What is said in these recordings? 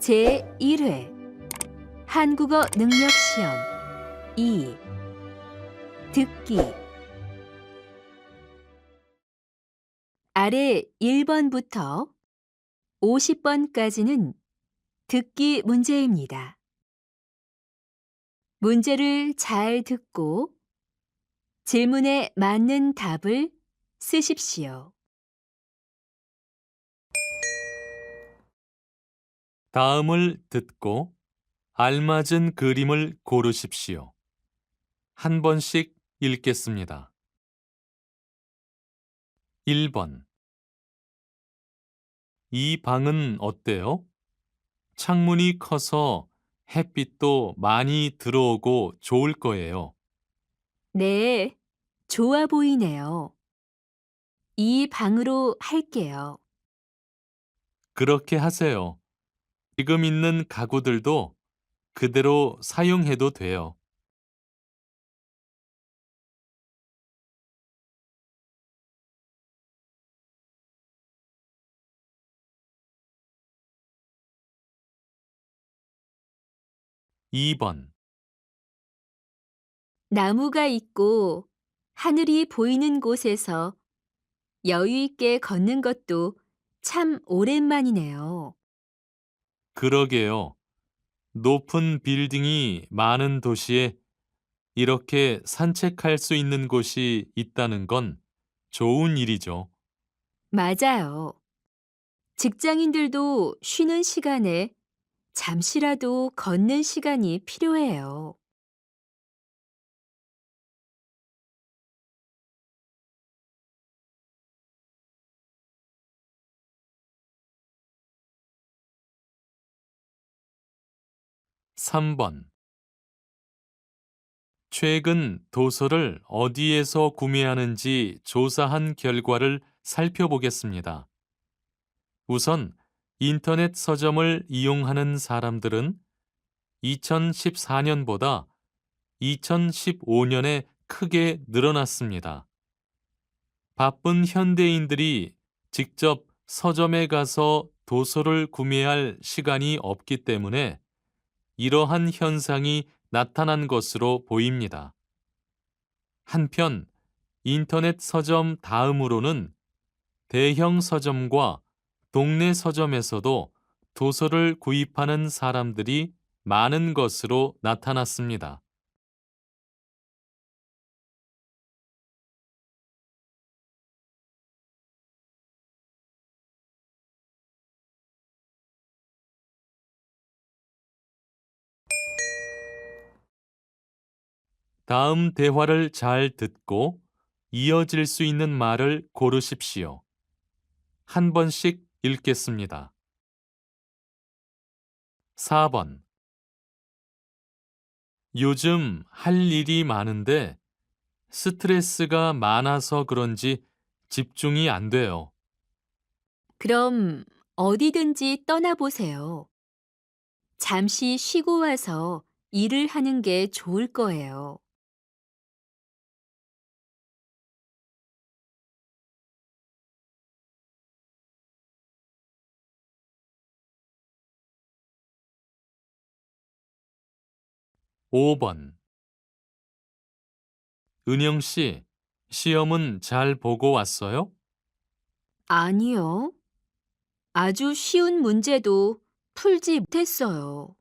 제1회 한국어 능력 시험 2 듣기 아래 1번부터 50번까지는 듣기 문제입니다. 문제를 잘 듣고 질문에 맞는 답을 쓰십시오. 다음을 듣고 알맞은 그림을 고르십시오. 한 번씩 읽겠습니다. 1번. 이 방은 어때요? 창문이 커서 햇빛도 많이 들어오고 좋을 거예요. 네, 좋아 보이네요. 이 방으로 할게요. 그렇게 하세요. 지금 있는 가구들도 그대로 사용해도 돼요. 2번. 나무가 있고 하늘이 보이는 곳에서 여유 있게 걷는 것도 참 오랜만이네요. 그러게요. 높은 빌딩이 많은 도시에 이렇게 산책할 수 있는 곳이 있다는 건 좋은 일이죠. 맞아요. 직장인들도 쉬는 시간에 잠시라도 걷는 시간이 필요해요. 3번. 최근 도서를 어디에서 구매하는지 조사한 결과를 살펴보겠습니다. 우선 인터넷 서점을 이용하는 사람들은 2014년보다 2015년에 크게 늘어났습니다. 바쁜 현대인들이 직접 서점에 가서 도서를 구매할 시간이 없기 때문에 이러한 현상이 나타난 것으로 보입니다. 한편 인터넷 서점 다음으로는 대형 서점과 동네 서점에서도 도서를 구입하는 사람들이 많은 것으로 나타났습니다. 다음 대화를 잘 듣고 이어질 수 있는 말을 고르십시오. 한 번씩 읽겠습니다. 4번. 요즘 할 일이 많은데 스트레스가 많아서 그런지 집중이 안 돼요. 그럼 어디든지 떠나보세요. 잠시 쉬고 와서 일을 하는 게 좋을 거예요. 5번. 은영 씨, 시험은 잘 보고 왔어요? 아니요. 아주 쉬운 문제도 풀지 못했어요.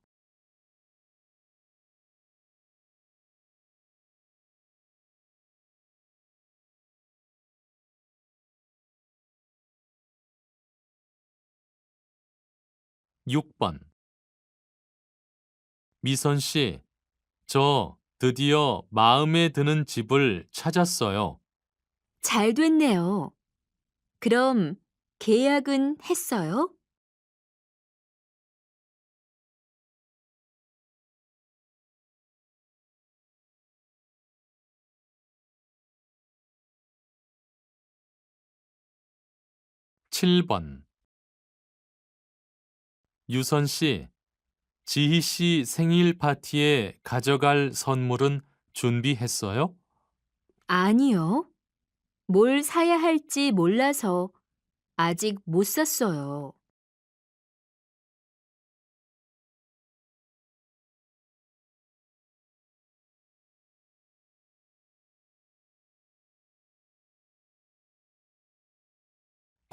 6번. 미선 씨, 저 드디어 마음에 드는 집을 찾았어요. 잘 됐네요. 그럼 계약은 했어요? 7번. 유선 씨, 지희 씨 생일 파티에 가져갈 선물은 준비했어요? 아니요. 뭘 사야 할지 몰라서 아직 못 샀어요.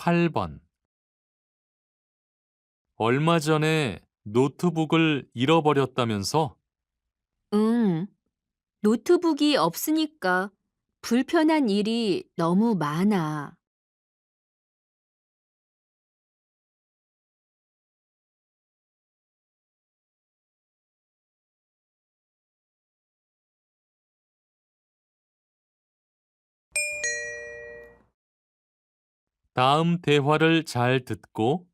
8번. 얼마 전에 노트북을 잃어버렸다면서? 응, 노트북이 없으니까 불편한 일이 너무 많아. 다음 대화를 잘 듣고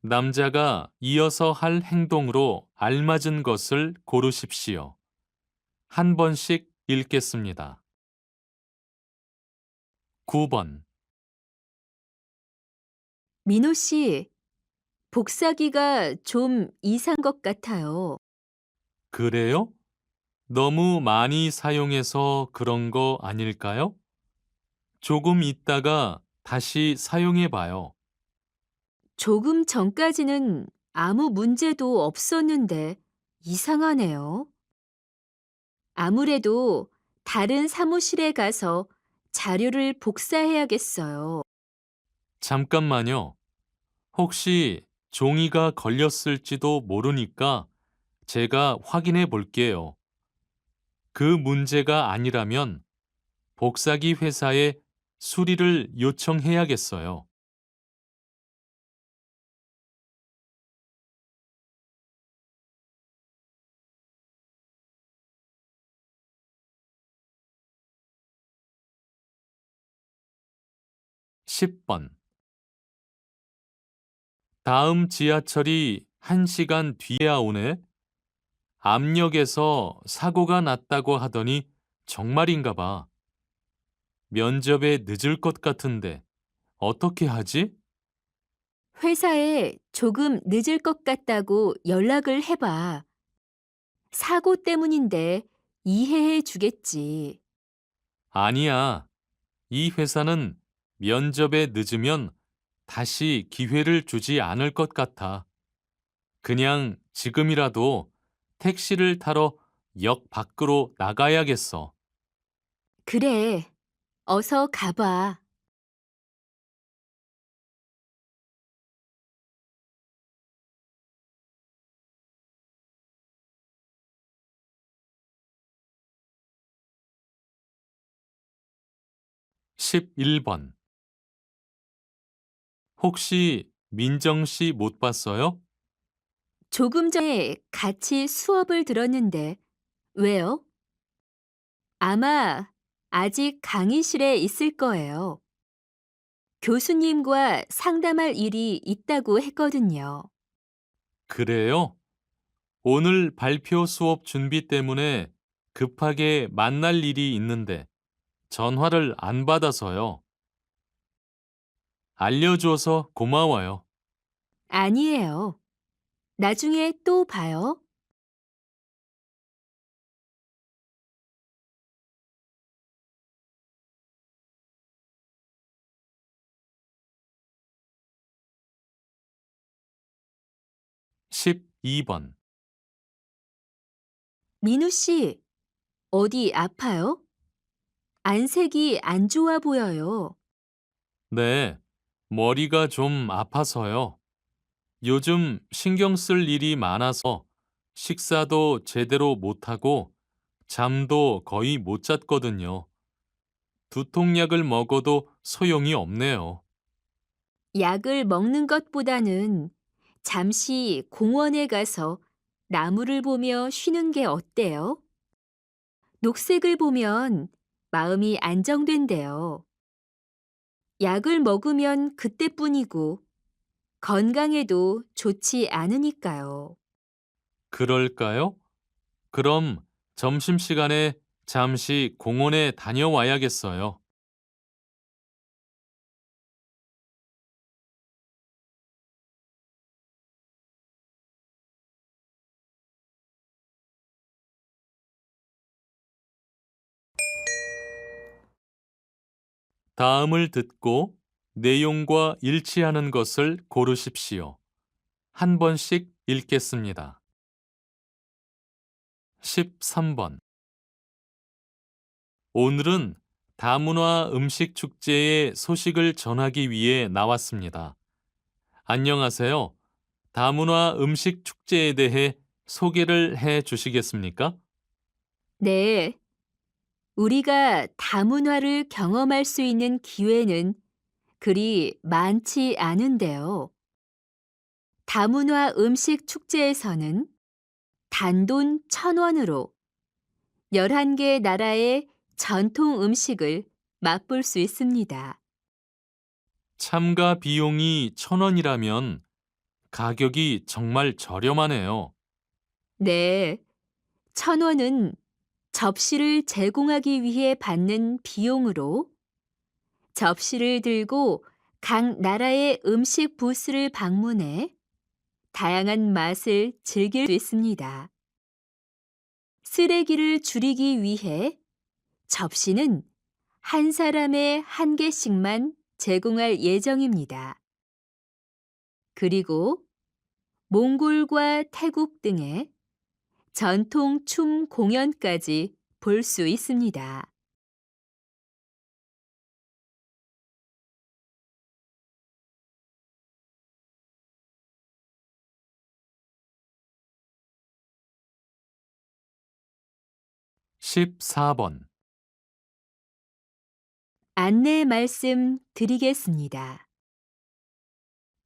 남자가 이어서 할 행동으로 알맞은 것을 고르십시오. 한 번씩 읽겠습니다. 9번. 민호 씨, 복사기가 좀 이상 것 같아요. 그래요? 너무 많이 사용해서 그런 거 아닐까요? 조금 있다가 다시 사용해 봐요. 조금 전까지는 아무 문제도 없었는데 이상하네요. 아무래도 다른 사무실에 가서 자료를 복사해야겠어요. 잠깐만요. 혹시 종이가 걸렸을지도 모르니까 제가 확인해 볼게요. 그 문제가 아니라면 복사기 회사에 수리를 요청해야겠어요. 10번. 다음 지하철이 1시간 뒤에야 오네. 압력에서 사고가 났다고 하더니 정말인가 봐. 면접에 늦을 것 같은데 어떻게 하지? 회사에 조금 늦을 것 같다고 연락을 해봐. 사고 때문인데 이해해 주겠지. 아니야. 이 회사는 면접에 늦으면 다시 기회를 주지 않을 것 같아. 그냥 지금이라도 택시를 타러 역 밖으로 나가야겠어. 그래, 어서 가봐. 11번. 혹시 민정 씨 못 봤어요? 조금 전에 같이 수업을 들었는데 왜요? 아마 아직 강의실에 있을 거예요. 교수님과 상담할 일이 있다고 했거든요. 그래요? 오늘 발표 수업 준비 때문에 급하게 만날 일이 있는데 전화를 안 받아서요. 알려줘서 고마워요. 아니에요. 나중에 또 봐요. 12번. 민우 씨, 어디 아파요? 안색이 안 좋아 보여요. 네, 머리가 좀 아파서요. 요즘 신경 쓸 일이 많아서 식사도 제대로 못하고 잠도 거의 못 잤거든요. 두통약을 먹어도 소용이 없네요. 약을 먹는 것보다는 잠시 공원에 가서 나무를 보며 쉬는 게 어때요? 녹색을 보면 마음이 안정된대요. 약을 먹으면 그때뿐이고 건강에도 좋지 않으니까요. 그럴까요? 그럼 점심시간에 잠시 공원에 다녀와야겠어요. 다음을 듣고 내용과 일치하는 것을 고르십시오. 한 번씩 읽겠습니다. 13번. 오늘은 다문화 음식 축제의 소식을 전하기 위해 나왔습니다. 안녕하세요. 다문화 음식 축제에 대해 소개를 해 주시겠습니까? 네, 우리가 다문화를 경험할 수 있는 기회는 그리 많지 않은데요. 다문화 음식 축제에서는 단돈 1,000원으로 11개 나라의 전통 음식을 맛볼 수 있습니다. 참가 비용이 1,000원이라면 가격이 정말 저렴하네요. 네, 1,000원은 접시를 제공하기 위해 받는 비용으로 접시를 들고 각 나라의 음식 부스를 방문해 다양한 맛을 즐길 수 있습니다. 쓰레기를 줄이기 위해 접시는 한 사람에 1개씩만 제공할 예정입니다. 그리고 몽골과 태국 등의 전통 춤 공연까지 볼 수 있습니다. 십사 번 안내 말씀 드리겠습니다.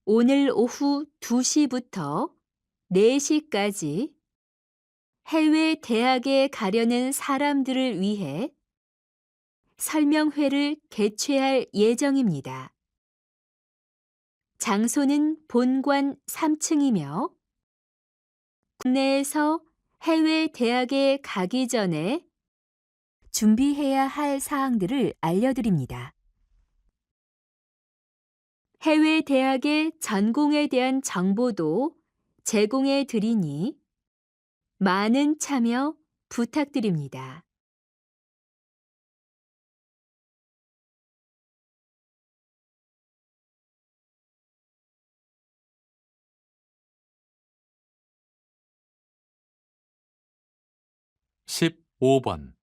오늘 오후 2시부터 4시까지 해외 대학에 가려는 사람들을 위해 설명회를 개최할 예정입니다. 장소는 본관 3층이며 국내에서 해외 대학에 가기 전에 준비해야 할 사항들을 알려드립니다. 해외 대학의 전공에 대한 정보도 제공해 드리니 많은 참여 부탁드립니다. 십오 번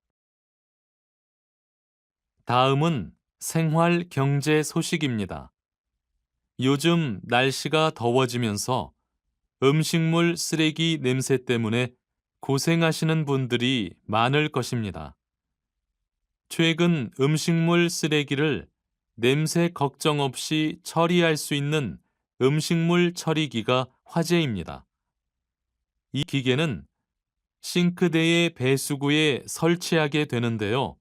다음은 생활 경제 소식입니다. 요즘 날씨가 더워지면서 음식물 쓰레기 냄새 때문에 고생하시는 분들이 많을 것입니다. 최근 음식물 쓰레기를 냄새 걱정 없이 처리할 수 있는 음식물 처리기가 화제입니다. 이 기계는 싱크대의 배수구에 설치하게 되는데요.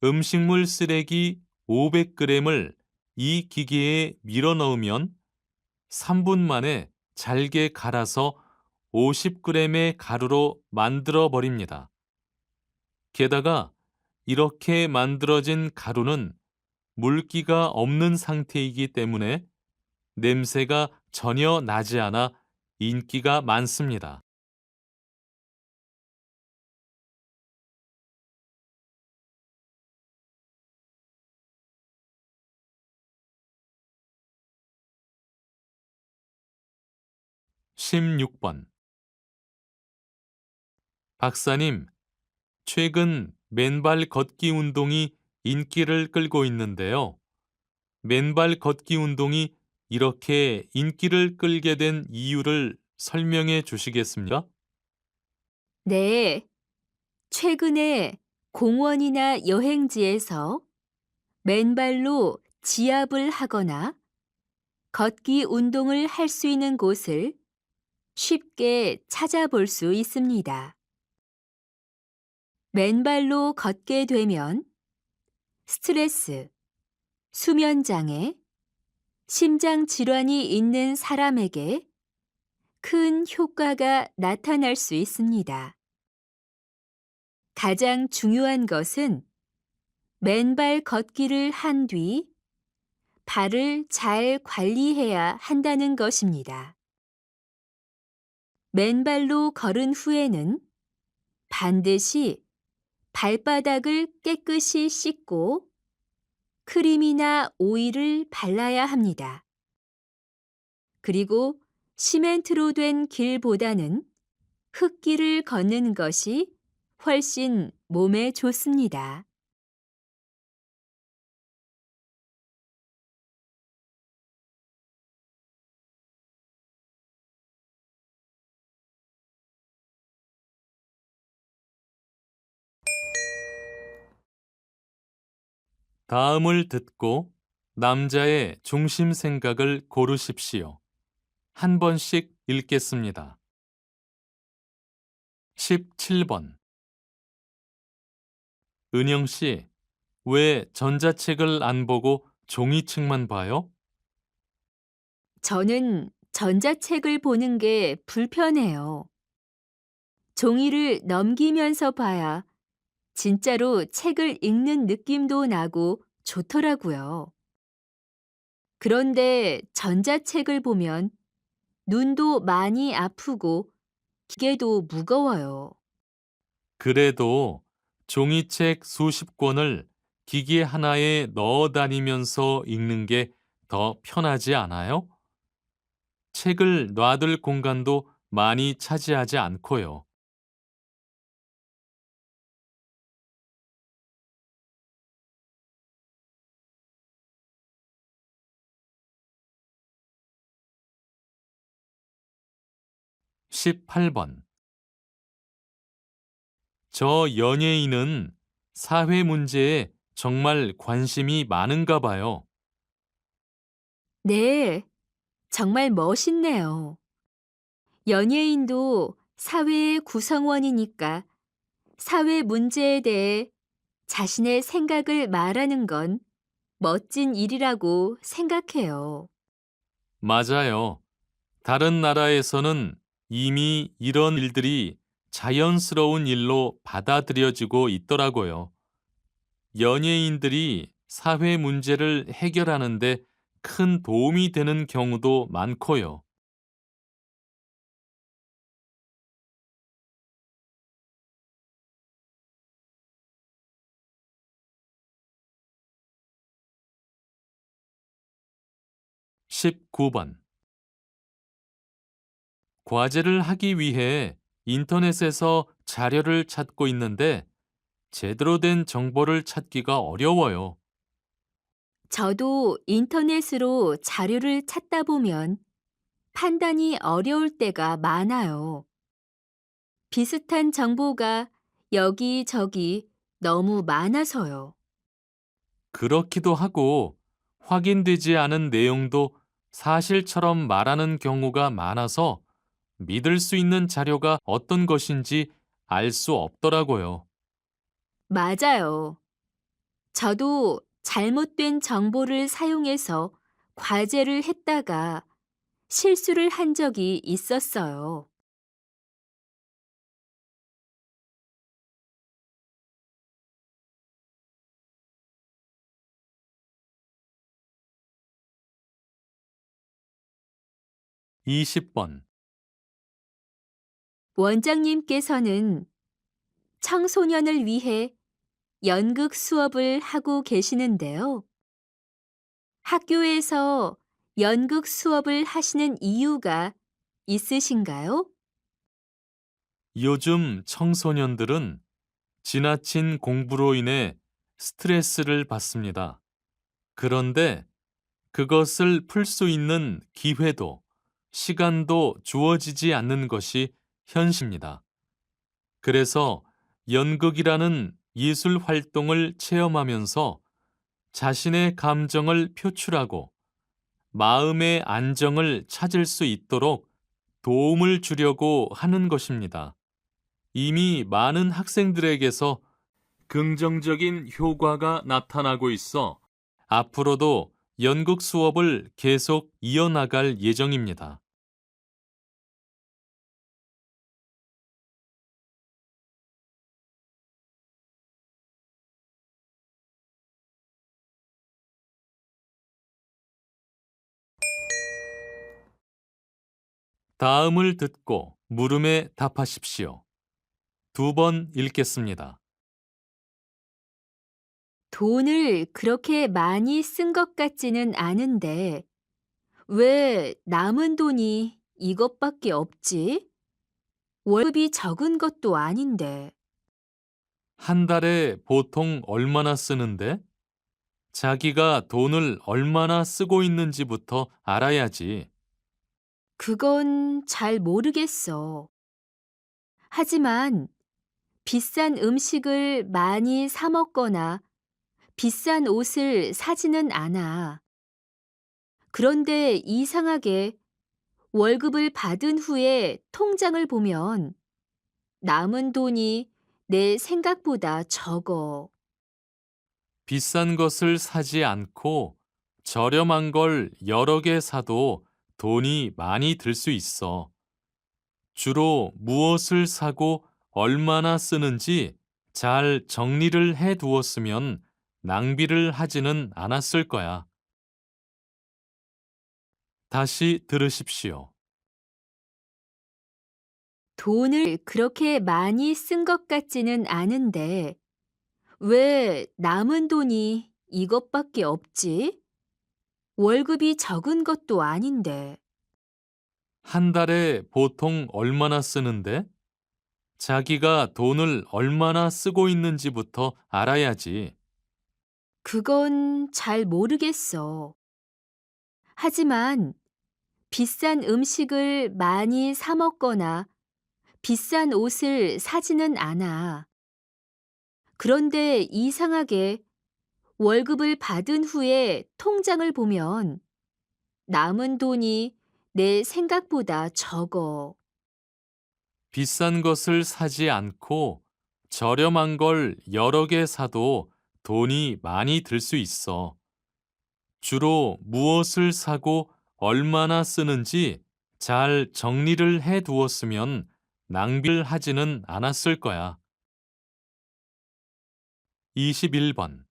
음식물 쓰레기 500g을 이 기계에 밀어 넣으면 3분 만에 잘게 갈아서 50g의 가루로 만들어 버립니다. 게다가 이렇게 만들어진 가루는 물기가 없는 상태이기 때문에 냄새가 전혀 나지 않아 인기가 많습니다. 십육 번 박사님, 최근 맨발 걷기 운동이 인기를 끌고 있는데요. 맨발 걷기 운동이 이렇게 인기를 끌게 된 이유를 설명해 주시겠습니까? 네, 최근에 공원이나 여행지에서 맨발로 지압을 하거나 걷기 운동을 할 수 있는 곳을 쉽게 찾아볼 수 있습니다. 맨발로 걷게 되면 스트레스, 수면 장애, 심장 질환이 있는 사람에게 큰 효과가 나타날 수 있습니다. 가장 중요한 것은 맨발 걷기를 한 뒤 발을 잘 관리해야 한다는 것입니다. 맨발로 걸은 후에는 반드시 발바닥을 깨끗이 씻고 크림이나 오일을 발라야 합니다. 그리고 시멘트로 된 길보다는 흙길을 걷는 것이 훨씬 몸에 좋습니다. 다음을 듣고 남자의 중심 생각을 고르십시오. 한 번씩 읽겠습니다. 17번. 은영 씨, 왜 전자책을 안 보고 종이책만 봐요? 저는 전자책을 보는 게 불편해요. 종이를 넘기면서 봐야 진짜로 책을 읽는 느낌도 나고 좋더라고요. 그런데 전자책을 보면 눈도 많이 아프고 기계도 무거워요. 그래도 종이책 수십 권을 기계 하나에 넣어 다니면서 읽는 게 더 편하지 않아요? 책을 놔둘 공간도 많이 차지하지 않고요. 18번. 저 연예인은 사회 문제에 정말 관심이 많은가 봐요. 네, 정말 멋있네요. 연예인도 사회의 구성원이니까 사회 문제에 대해 자신의 생각을 말하는 건 멋진 일이라고 생각해요. 맞아요. 다른 나라에서는 이미 이런 일들이 자연스러운 일로 받아들여지고 있더라고요. 연예인들이 사회 문제를 해결하는데 큰 도움이 되는 경우도 많고요. 19번. 과제를 하기 위해 인터넷에서 자료를 찾고 있는데 제대로 된 정보를 찾기가 어려워요. 저도 인터넷으로 자료를 찾다 보면 판단이 어려울 때가 많아요. 비슷한 정보가 여기저기 너무 많아서요. 그렇기도 하고 확인되지 않은 내용도 사실처럼 말하는 경우가 많아서 믿을 수 있는 자료가 어떤 것인지 알 수 없더라고요. 맞아요. 저도 잘못된 정보를 사용해서 과제를 했다가 실수를 한 적이 있었어요. 20번. 원장님께서는 청소년을 위해 연극 수업을 하고 계시는데요. 학교에서 연극 수업을 하시는 이유가 있으신가요? 요즘 청소년들은 지나친 공부로 인해 스트레스를 받습니다. 그런데 그것을 풀 수 있는 기회도 시간도 주어지지 않는 것이 현실입니다. 그래서 연극이라는 예술 활동을 체험하면서 자신의 감정을 표출하고 마음의 안정을 찾을 수 있도록 도움을 주려고 하는 것입니다. 이미 많은 학생들에게서 긍정적인 효과가 나타나고 있어 앞으로도 연극 수업을 계속 이어나갈 예정입니다. 다음을 듣고 물음에 답하십시오. 두 번 읽겠습니다. 돈을 그렇게 많이 쓴 것 같지는 않은데 왜 남은 돈이 이것밖에 없지? 월급이 적은 것도 아닌데. 한 달에 보통 얼마나 쓰는데? 자기가 돈을 얼마나 쓰고 있는지부터 알아야지. 그건 잘 모르겠어. 하지만 비싼 음식을 많이 사 먹거나 비싼 옷을 사지는 않아. 그런데 이상하게 월급을 받은 후에 통장을 보면 남은 돈이 내 생각보다 적어. 비싼 것을 사지 않고 저렴한 걸 여러 개 사도 돈이 많이 들 수 있어. 주로 무엇을 사고 얼마나 쓰는지 잘 정리를 해 두었으면 낭비를 하지는 않았을 거야. 다시 들으십시오. 돈을 그렇게 많이 쓴 것 같지는 않은데 왜 남은 돈이 이것밖에 없지? 월급이 적은 것도 아닌데. 한 달에 보통 얼마나 쓰는데? 자기가 돈을 얼마나 쓰고 있는지부터 알아야지. 그건 잘 모르겠어. 하지만 비싼 음식을 많이 사 먹거나 비싼 옷을 사지는 않아. 그런데 이상하게 월급을 받은 후에 통장을 보면 남은 돈이 내 생각보다 적어. 비싼 것을 사지 않고 저렴한 걸 여러 개 사도 돈이 많이 들 수 있어. 주로 무엇을 사고 얼마나 쓰는지 잘 정리를 해 두었으면 낭비를 하지는 않았을 거야. 21번.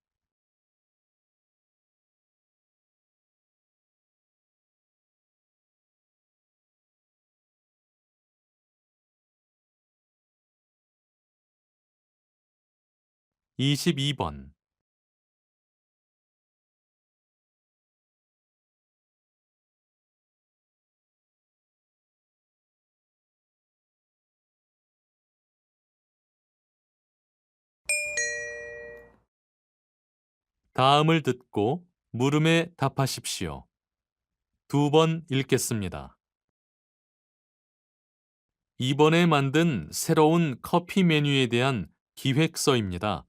22번. 다음을 듣고 물음에 답하십시오. 두 번 읽겠습니다. 이번에 만든 새로운 커피 메뉴에 대한 기획서입니다.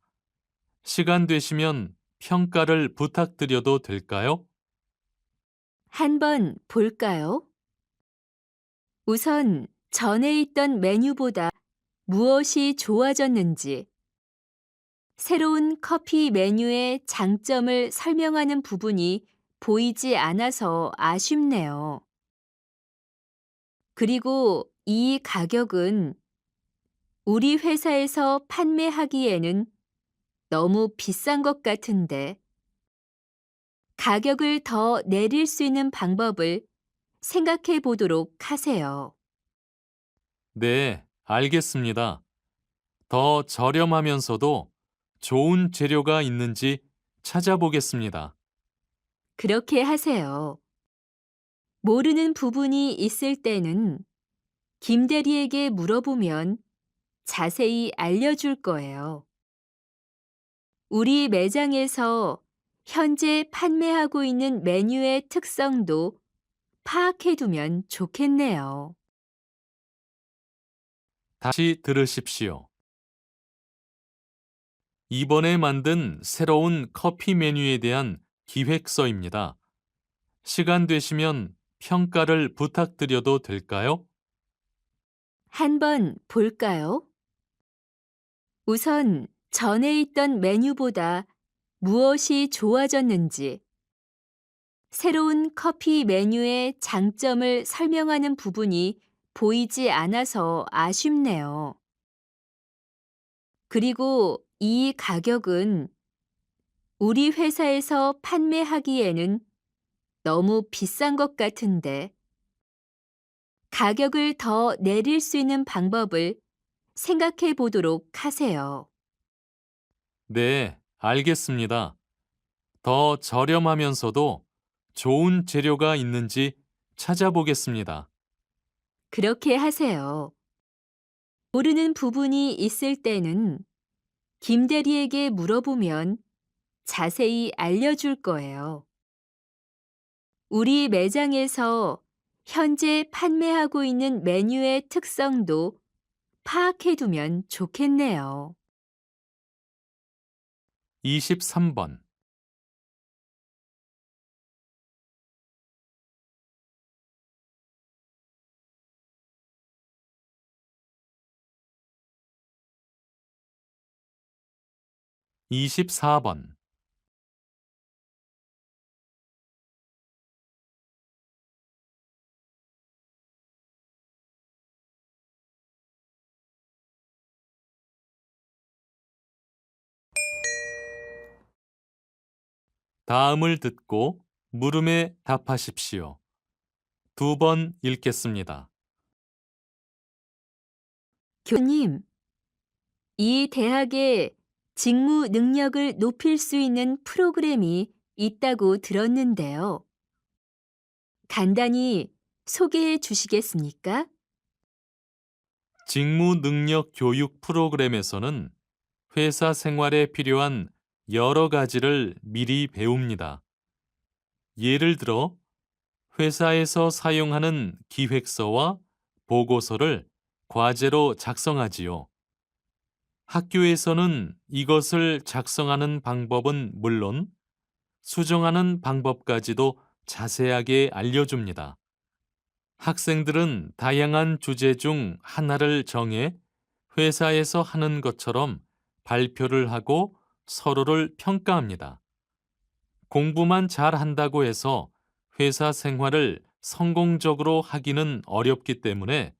시간 되시면 평가를 부탁드려도 될까요? 한번 볼까요? 우선 전에 있던 메뉴보다 무엇이 좋아졌는지, 새로운 커피 메뉴의 장점을 설명하는 부분이 보이지 않아서 아쉽네요. 그리고 이 가격은 우리 회사에서 판매하기에는 너무 비싼 것 같은데 가격을 더 내릴 수 있는 방법을 생각해 보도록 하세요. 네, 알겠습니다. 더 저렴하면서도 좋은 재료가 있는지 찾아보겠습니다. 그렇게 하세요. 모르는 부분이 있을 때는 김 대리에게 물어보면 자세히 알려줄 거예요. 우리 매장에서 현재 판매하고 있는 메뉴의 특성도 파악해두면 좋겠네요. 다시 들으십시오. 이번에 만든 새로운 커피 메뉴에 대한 기획서입니다. 시간 되시면 평가를 부탁드려도 될까요? 한번 볼까요? 우선 전에 있던 메뉴보다 무엇이 좋아졌는지, 새로운 커피 메뉴의 장점을 설명하는 부분이 보이지 않아서 아쉽네요. 그리고 이 가격은 우리 회사에서 판매하기에는 너무 비싼 것 같은데 가격을 더 내릴 수 있는 방법을 생각해 보도록 하세요. 네, 알겠습니다. 더 저렴하면서도 좋은 재료가 있는지 찾아보겠습니다. 그렇게 하세요. 모르는 부분이 있을 때는 김 대리에게 물어보면 자세히 알려줄 거예요. 우리 매장에서 현재 판매하고 있는 메뉴의 특성도 파악해두면 좋겠네요. 23번. 24번. 다음을 듣고 물음에 답하십시오. 두 번 읽겠습니다. 교수님, 이 대학에 직무 능력을 높일 수 있는 프로그램이 있다고 들었는데요. 간단히 소개해 주시겠습니까? 직무 능력 교육 프로그램에서는 회사 생활에 필요한 여러 가지를 미리 배웁니다. 예를 들어, 회사에서 사용하는 기획서와 보고서를 과제로 작성하지요. 학교에서는 이것을 작성하는 방법은 물론 수정하는 방법까지도 자세하게 알려줍니다. 학생들은 다양한 주제 중 하나를 정해 회사에서 하는 것처럼 발표를 하고 서로를 평가합니다. 공부만 잘 한다고 해서 회사 생활을 성공적으로 하기는 어렵기 때문에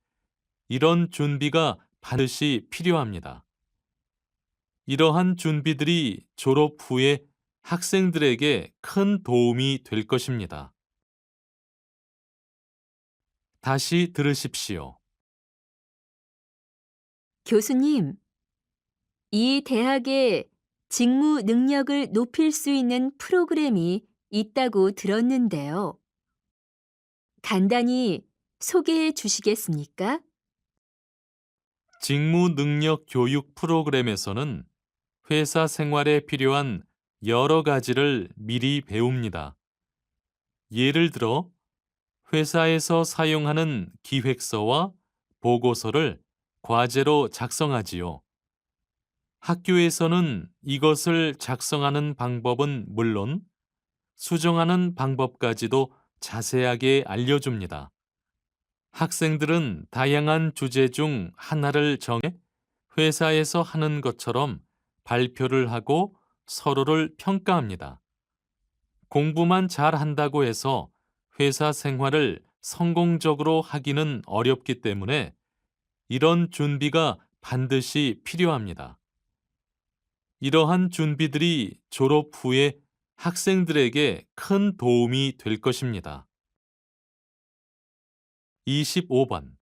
이런 준비가 반드시 필요합니다. 이러한 준비들이 졸업 후에 학생들에게 큰 도움이 될 것입니다. 다시 들으십시오. 교수님, 이 대학에 직무 능력을 높일 수 있는 프로그램이 있다고 들었는데요. 간단히 소개해 주시겠습니까? 직무 능력 교육 프로그램에서는 회사 생활에 필요한 여러 가지를 미리 배웁니다. 예를 들어, 회사에서 사용하는 기획서와 보고서를 과제로 작성하지요. 학교에서는 이것을 작성하는 방법은 물론 수정하는 방법까지도 자세하게 알려줍니다. 학생들은 다양한 주제 중 하나를 정해 회사에서 하는 것처럼 발표를 하고 서로를 평가합니다. 공부만 잘 한다고 해서 회사 생활을 성공적으로 하기는 어렵기 때문에 이런 준비가 반드시 필요합니다. 이러한 준비들이 졸업 후에 학생들에게 큰 도움이 될 것입니다. 25번.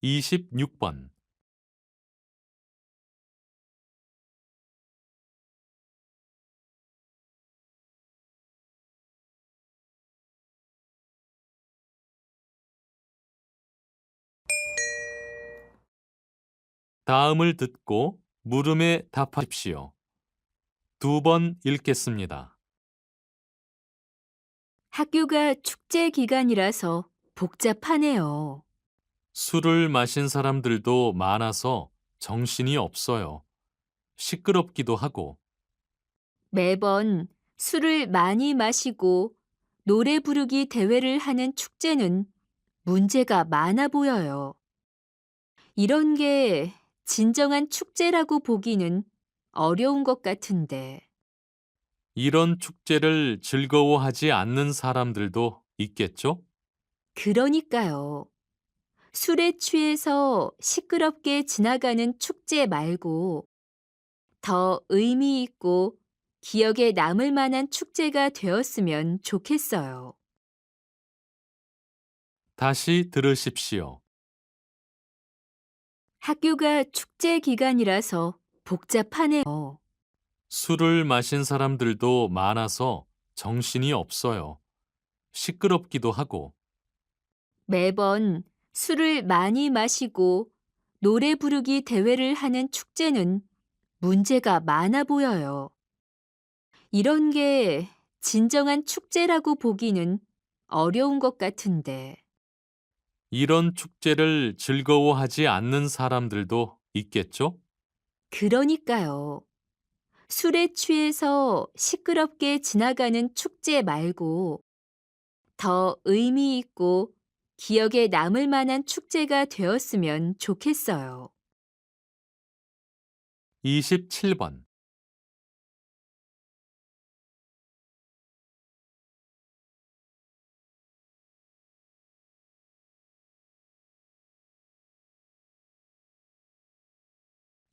26번. 다음을 듣고 물음에 답하십시오. 두 번 읽겠습니다. 학교가 축제 기간이라서 복잡하네요. 술을 마신 사람들도 많아서 정신이 없어요. 시끄럽기도 하고, 매번 술을 많이 마시고 노래 부르기 대회를 하는 축제는 문제가 많아 보여요. 이런 게 진정한 축제라고 보기는 어려운 것 같은데. 이런 축제를 즐거워하지 않는 사람들도 있겠죠? 그러니까요. 술에 취해서 시끄럽게 지나가는 축제 말고 더 의미 있고 기억에 남을 만한 축제가 되었으면 좋겠어요. 다시 들으십시오. 학교가 축제 기간이라서 복잡하네요. 술을 마신 사람들도 많아서 정신이 없어요. 시끄럽기도 하고, 매번 술을 많이 마시고 노래 부르기 대회를 하는 축제는 문제가 많아 보여요. 이런 게 진정한 축제라고 보기는 어려운 것 같은데. 이런 축제를 즐거워하지 않는 사람들도 있겠죠? 그러니까요. 술에 취해서 시끄럽게 지나가는 축제 말고 더 의미 있고 기억에 남을 만한 축제가 되었으면 좋겠어요. 27번.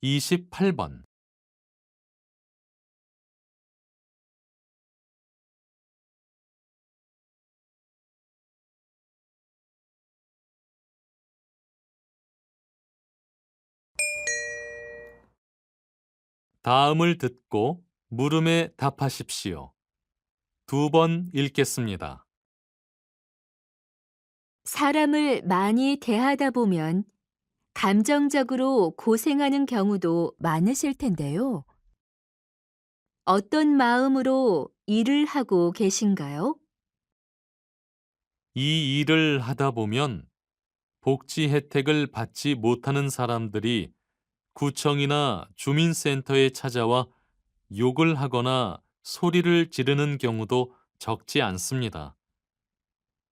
28번. 다음을 듣고 물음에 답하십시오. 두 번 읽겠습니다. 사람을 많이 대하다 보면 감정적으로 고생하는 경우도 많으실 텐데요. 어떤 마음으로 일을 하고 계신가요? 이 일을 하다 보면 복지 혜택을 받지 못하는 사람들이 구청이나 주민센터에 찾아와 욕을 하거나 소리를 지르는 경우도 적지 않습니다.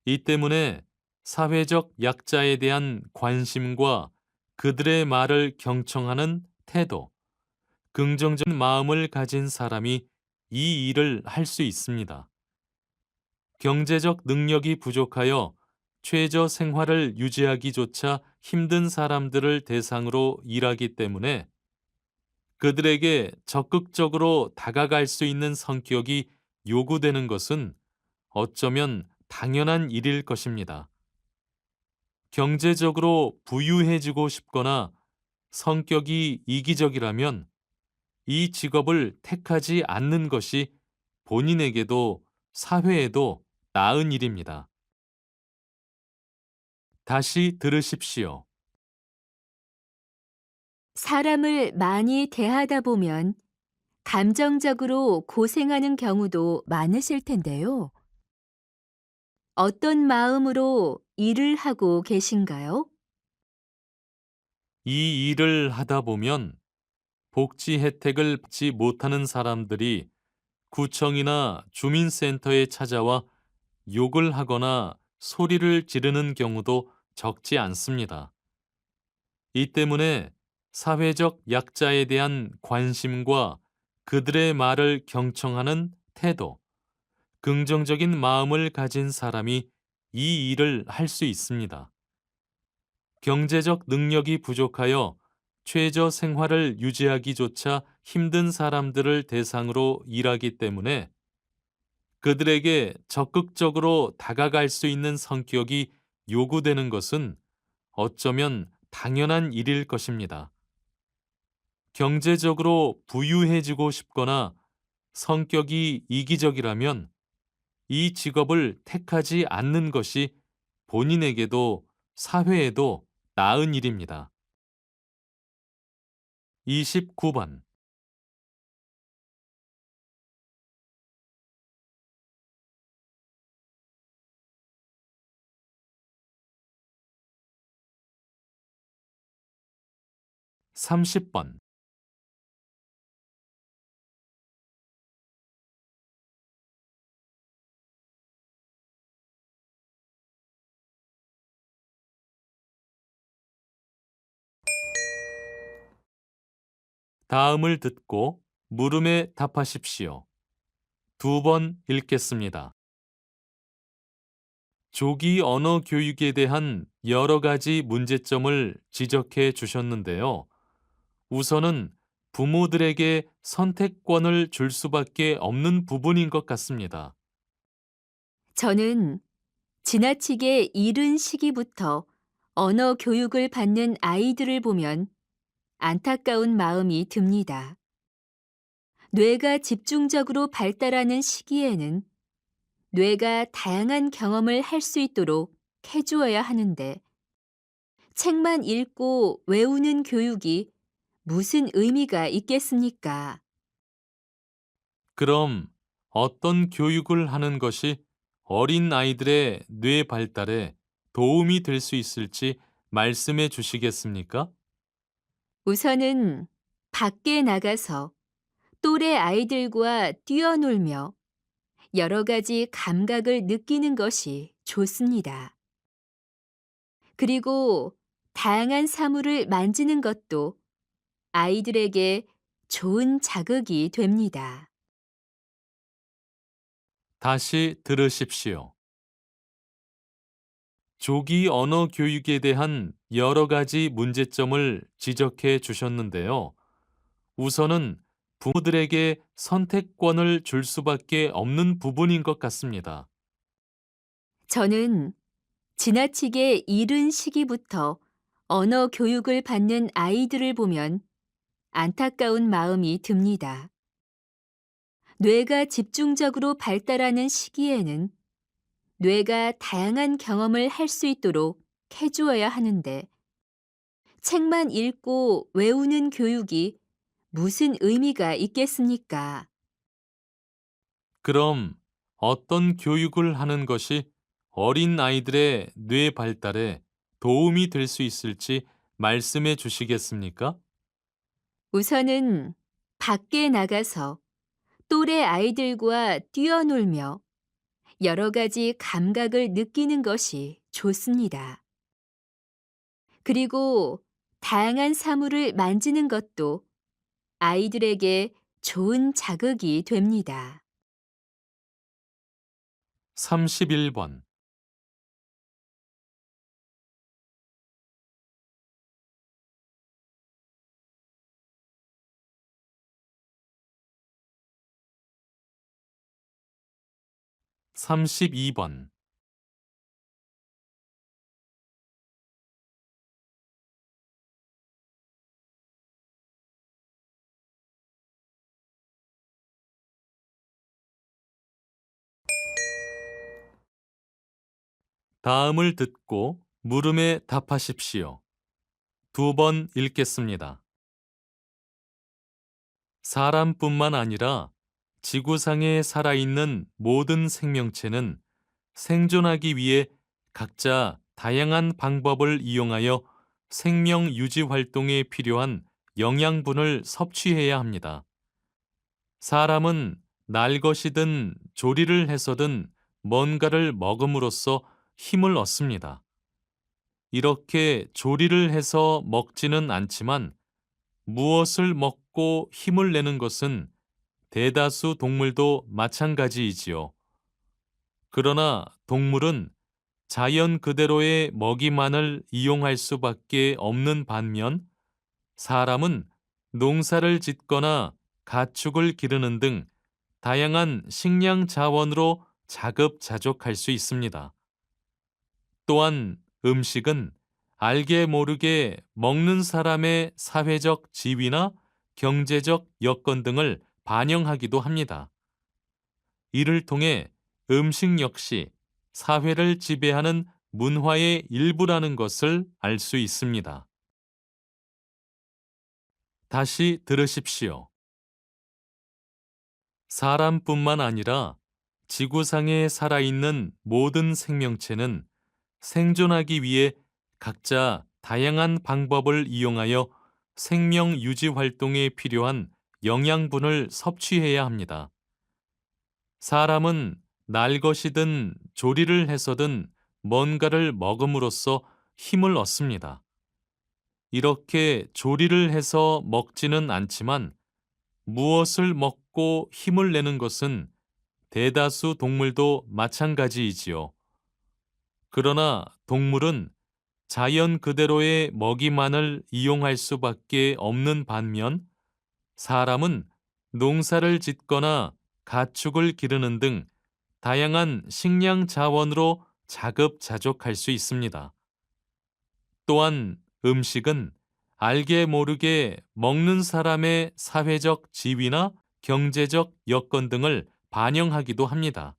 이 때문에 사회적 약자에 대한 관심과 그들의 말을 경청하는 태도, 긍정적인 마음을 가진 사람이 이 일을 할 수 있습니다. 경제적 능력이 부족하여 최저 생활을 유지하기조차 힘든 사람들을 대상으로 일하기 때문에 그들에게 적극적으로 다가갈 수 있는 성격이 요구되는 것은 어쩌면 당연한 일일 것입니다. 경제적으로 부유해지고 싶거나 성격이 이기적이라면 이 직업을 택하지 않는 것이 본인에게도 사회에도 나은 일입니다. 다시 들으십시오. 사람을 많이 대하다 보면 감정적으로 고생하는 경우도 많으실 텐데요. 어떤 마음으로 일을 하고 계신가요? 이 일을 하다 보면 복지 혜택을 받지 못하는 사람들이 구청이나 주민센터에 찾아와 욕을 하거나 소리를 지르는 경우도 적지 않습니다. 이 때문에 사회적 약자에 대한 관심과 그들의 말을 경청하는 태도, 긍정적인 마음을 가진 사람이 이 일을 할 수 있습니다. 경제적 능력이 부족하여 최저 생활을 유지하기조차 힘든 사람들을 대상으로 일하기 때문에 그들에게 적극적으로 다가갈 수 있는 성격이 요구되는 것은 어쩌면 당연한 일일 것입니다. 경제적으로 부유해지고 싶거나 성격이 이기적이라면 이 직업을 택하지 않는 것이 본인에게도 사회에도 나은 일입니다. 29번. 30번. 다음을 듣고 물음에 답하십시오. 두 번 읽겠습니다. 조기 언어 교육에 대한 여러 가지 문제점을 지적해 주셨는데요. 우선은 부모들에게 선택권을 줄 수밖에 없는 부분인 것 같습니다. 저는 지나치게 이른 시기부터 언어 교육을 받는 아이들을 보면 안타까운 마음이 듭니다. 뇌가 집중적으로 발달하는 시기에는 뇌가 다양한 경험을 할 수 있도록 해주어야 하는데 책만 읽고 외우는 교육이 무슨 의미가 있겠습니까? 그럼 어떤 교육을 하는 것이 어린 아이들의 뇌 발달에 도움이 될 수 있을지 말씀해 주시겠습니까? 우선은 밖에 나가서 또래 아이들과 뛰어놀며 여러 가지 감각을 느끼는 것이 좋습니다. 그리고 다양한 사물을 만지는 것도 아이들에게 좋은 자극이 됩니다. 다시 들으십시오. 조기 언어 교육에 대한 여러 가지 문제점을 지적해 주셨는데요. 우선은 부모들에게 선택권을 줄 수밖에 없는 부분인 것 같습니다. 저는 지나치게 이른 시기부터 언어 교육을 받는 아이들을 보면 안타까운 마음이 듭니다. 뇌가 집중적으로 발달하는 시기에는 뇌가 다양한 경험을 할 수 있도록 해주어야 하는데 책만 읽고 외우는 교육이 무슨 의미가 있겠습니까? 그럼 어떤 교육을 하는 것이 어린 아이들의 뇌 발달에 도움이 될 수 있을지 말씀해 주시겠습니까? 우선은 밖에 나가서 또래 아이들과 뛰어놀며 여러 가지 감각을 느끼는 것이 좋습니다. 그리고 다양한 사물을 만지는 것도 아이들에게 좋은 자극이 됩니다. 31번. 삼십이 번. 다음을 듣고 물음에 답하십시오. 두 번 읽겠습니다. 사람뿐만 아니라 지구상에 살아있는 모든 생명체는 생존하기 위해 각자 다양한 방법을 이용하여 생명 유지 활동에 필요한 영양분을 섭취해야 합니다. 사람은 날 것이든 조리를 해서든 뭔가를 먹음으로써 힘을 얻습니다. 이렇게 조리를 해서 먹지는 않지만 무엇을 먹고 힘을 내는 것은 대다수 동물도 마찬가지이지요. 그러나 동물은 자연 그대로의 먹이만을 이용할 수밖에 없는 반면 사람은 농사를 짓거나 가축을 기르는 등 다양한 식량 자원으로 자급자족할 수 있습니다. 또한 음식은 알게 모르게 먹는 사람의 사회적 지위나 경제적 여건 등을 반영하기도 합니다. 이를 통해 음식 역시 사회를 지배하는 문화의 일부라는 것을 알 수 있습니다. 다시 들으십시오. 사람뿐만 아니라 지구상에 살아있는 모든 생명체는 생존하기 위해 각자 다양한 방법을 이용하여 생명 유지 활동에 필요한 영양분을 섭취해야 합니다. 사람은 날 것이든 조리를 해서든 뭔가를 먹음으로써 힘을 얻습니다. 이렇게 조리를 해서 먹지는 않지만 무엇을 먹고 힘을 내는 것은 대다수 동물도 마찬가지이지요. 그러나 동물은 자연 그대로의 먹이만을 이용할 수밖에 없는 반면 사람은 농사를 짓거나 가축을 기르는 등 다양한 식량 자원으로 자급자족할 수 있습니다. 또한 음식은 알게 모르게 먹는 사람의 사회적 지위나 경제적 여건 등을 반영하기도 합니다.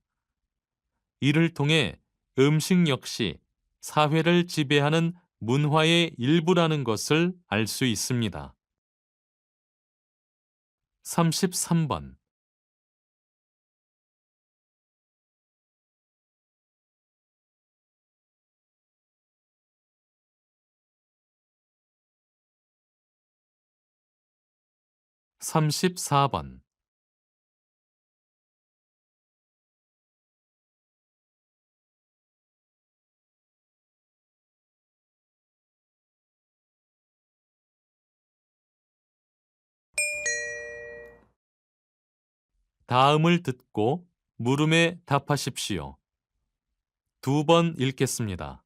이를 통해 음식 역시 사회를 지배하는 문화의 일부라는 것을 알 수 있습니다. 33번. (34번) 다음을 듣고 물음에 답하십시오. 2번 읽겠습니다.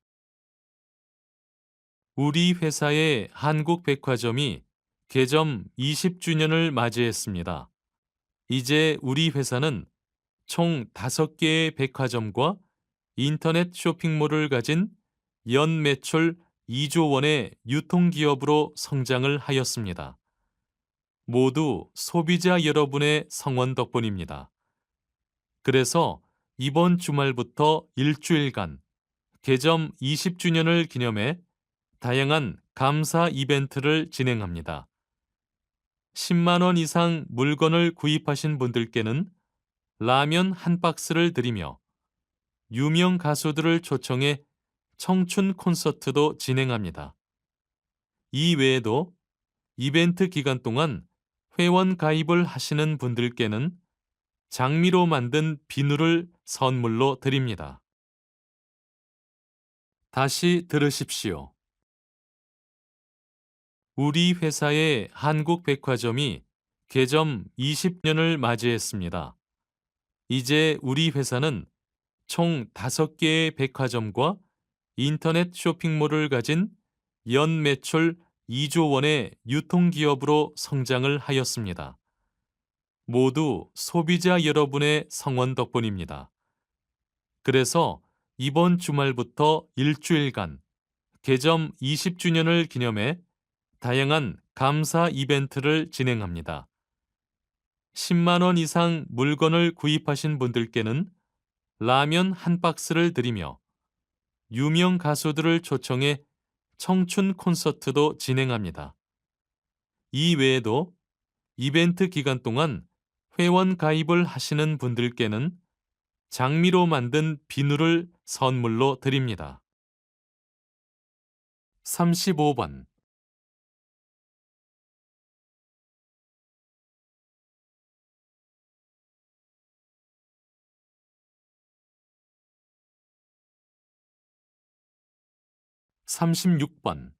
우리 회사의 한국 백화점이 개점 20주년을 맞이했습니다. 이제 우리 회사는 총 5개의 백화점과 인터넷 쇼핑몰을 가진 연 매출 2조 원의 유통기업으로 성장을 하였습니다. 모두 소비자 여러분의 성원 덕분입니다. 그래서 이번 주말부터 일주일간 개점 20주년을 기념해 다양한 감사 이벤트를 진행합니다. 10만 원 이상 물건을 구입하신 분들께는 라면 한 박스를 드리며 유명 가수들을 초청해 청춘 콘서트도 진행합니다. 이 외에도 이벤트 기간 동안 회원 가입을 하시는 분들께는 장미로 만든 비누를 선물로 드립니다. 다시 들으십시오. 우리 회사의 한국 백화점이 개점 20년을 맞이했습니다. 이제 우리 회사는 총 5개의 백화점과 인터넷 쇼핑몰을 가진 연 매출 2조 원의 유통기업으로 성장을 하였습니다. 모두 소비자 여러분의 성원 덕분입니다. 그래서 이번 주말부터 일주일간 개점 20주년을 기념해 다양한 감사 이벤트를 진행합니다. 10만 원 이상 물건을 구입하신 분들께는 라면 한 박스를 드리며 유명 가수들을 초청해 청춘 콘서트도 진행합니다. 이 외에도 이벤트 기간 동안 회원 가입을 하시는 분들께는 장미로 만든 비누를 선물로 드립니다. 35번. 삼십육 번.